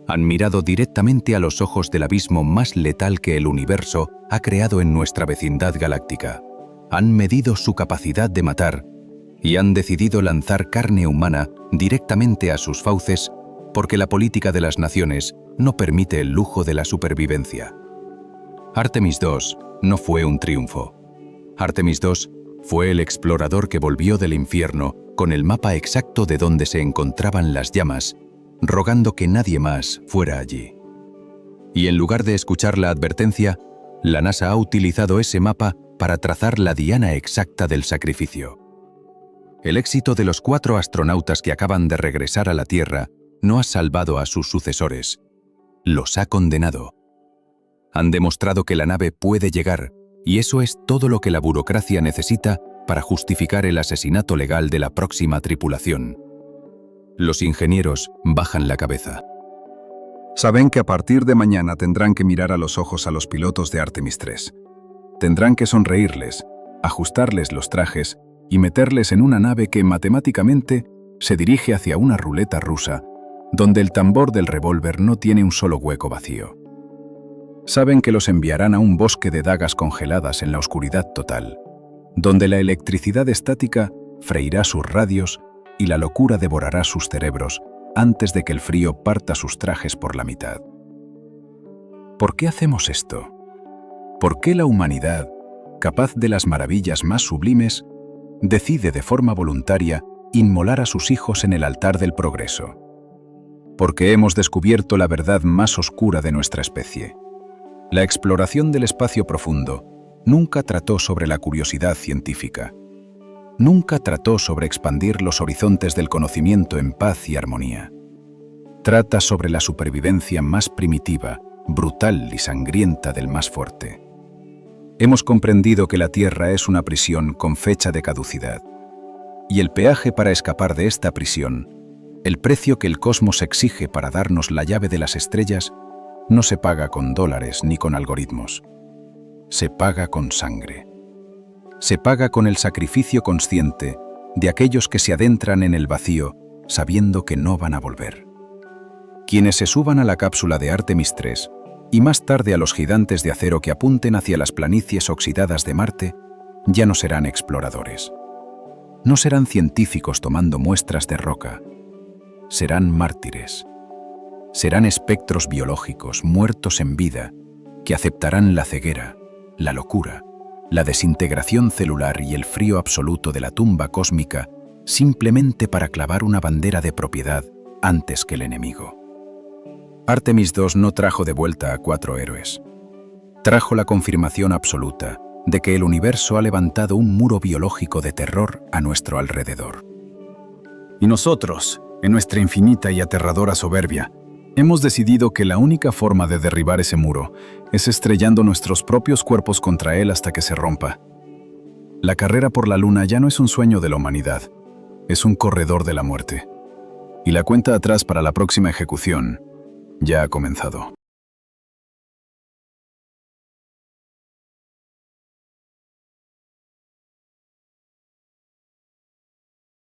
Han mirado directamente a los ojos del abismo más letal que el universo ha creado en nuestra vecindad galáctica. Han medido su capacidad de matar y han decidido lanzar carne humana directamente a sus fauces porque la política de las naciones no permite el lujo de la supervivencia. Artemis II no fue un triunfo. Artemis II fue el explorador que volvió del infierno con el mapa exacto de dónde se encontraban las llamas, rogando que nadie más fuera allí. Y en lugar de escuchar la advertencia, la NASA ha utilizado ese mapa para trazar la diana exacta del sacrificio. El éxito de los 4 astronautas que acaban de regresar a la Tierra no ha salvado a sus sucesores. Los ha condenado. Han demostrado que la nave puede llegar, y eso es todo lo que la burocracia necesita para justificar el asesinato legal de la próxima tripulación. Los ingenieros bajan la cabeza. Saben que a partir de mañana tendrán que mirar a los ojos a los pilotos de Artemis 3. Tendrán que sonreírles, ajustarles los trajes y meterles en una nave que matemáticamente se dirige hacia una ruleta rusa, donde el tambor del revólver no tiene un solo hueco vacío. Saben que los enviarán a un bosque de dagas congeladas en la oscuridad total, donde la electricidad estática freirá sus radios y la locura devorará sus cerebros antes de que el frío parta sus trajes por la mitad. ¿Por qué hacemos esto? ¿Por qué la humanidad, capaz de las maravillas más sublimes, decide de forma voluntaria inmolar a sus hijos en el altar del progreso? Porque hemos descubierto la verdad más oscura de nuestra especie. La exploración del espacio profundo nunca trató sobre la curiosidad científica. Nunca trató sobre expandir los horizontes del conocimiento en paz y armonía. Trata sobre la supervivencia más primitiva, brutal y sangrienta del más fuerte. Hemos comprendido que la Tierra es una prisión con fecha de caducidad. Y el peaje para escapar de esta prisión, el precio que el cosmos exige para darnos la llave de las estrellas, no se paga con dólares ni con algoritmos. Se paga con sangre. Se paga con el sacrificio consciente de aquellos que se adentran en el vacío sabiendo que no van a volver. Quienes se suban a la cápsula de Artemis 3 y más tarde a los gigantes de acero que apunten hacia las planicies oxidadas de Marte, ya no serán exploradores. No serán científicos tomando muestras de roca. Serán mártires. Serán espectros biológicos muertos en vida que aceptarán la ceguera, la locura, la desintegración celular y el frío absoluto de la tumba cósmica simplemente para clavar una bandera de propiedad antes que el enemigo. Artemis II no trajo de vuelta a 4 héroes. Trajo la confirmación absoluta de que el universo ha levantado un muro biológico de terror a nuestro alrededor. Y nosotros, en nuestra infinita y aterradora soberbia, hemos decidido que la única forma de derribar ese muro es estrellando nuestros propios cuerpos contra él hasta que se rompa. La carrera por la luna ya no es un sueño de la humanidad, es un corredor de la muerte. Y la cuenta atrás para la próxima ejecución ya ha comenzado.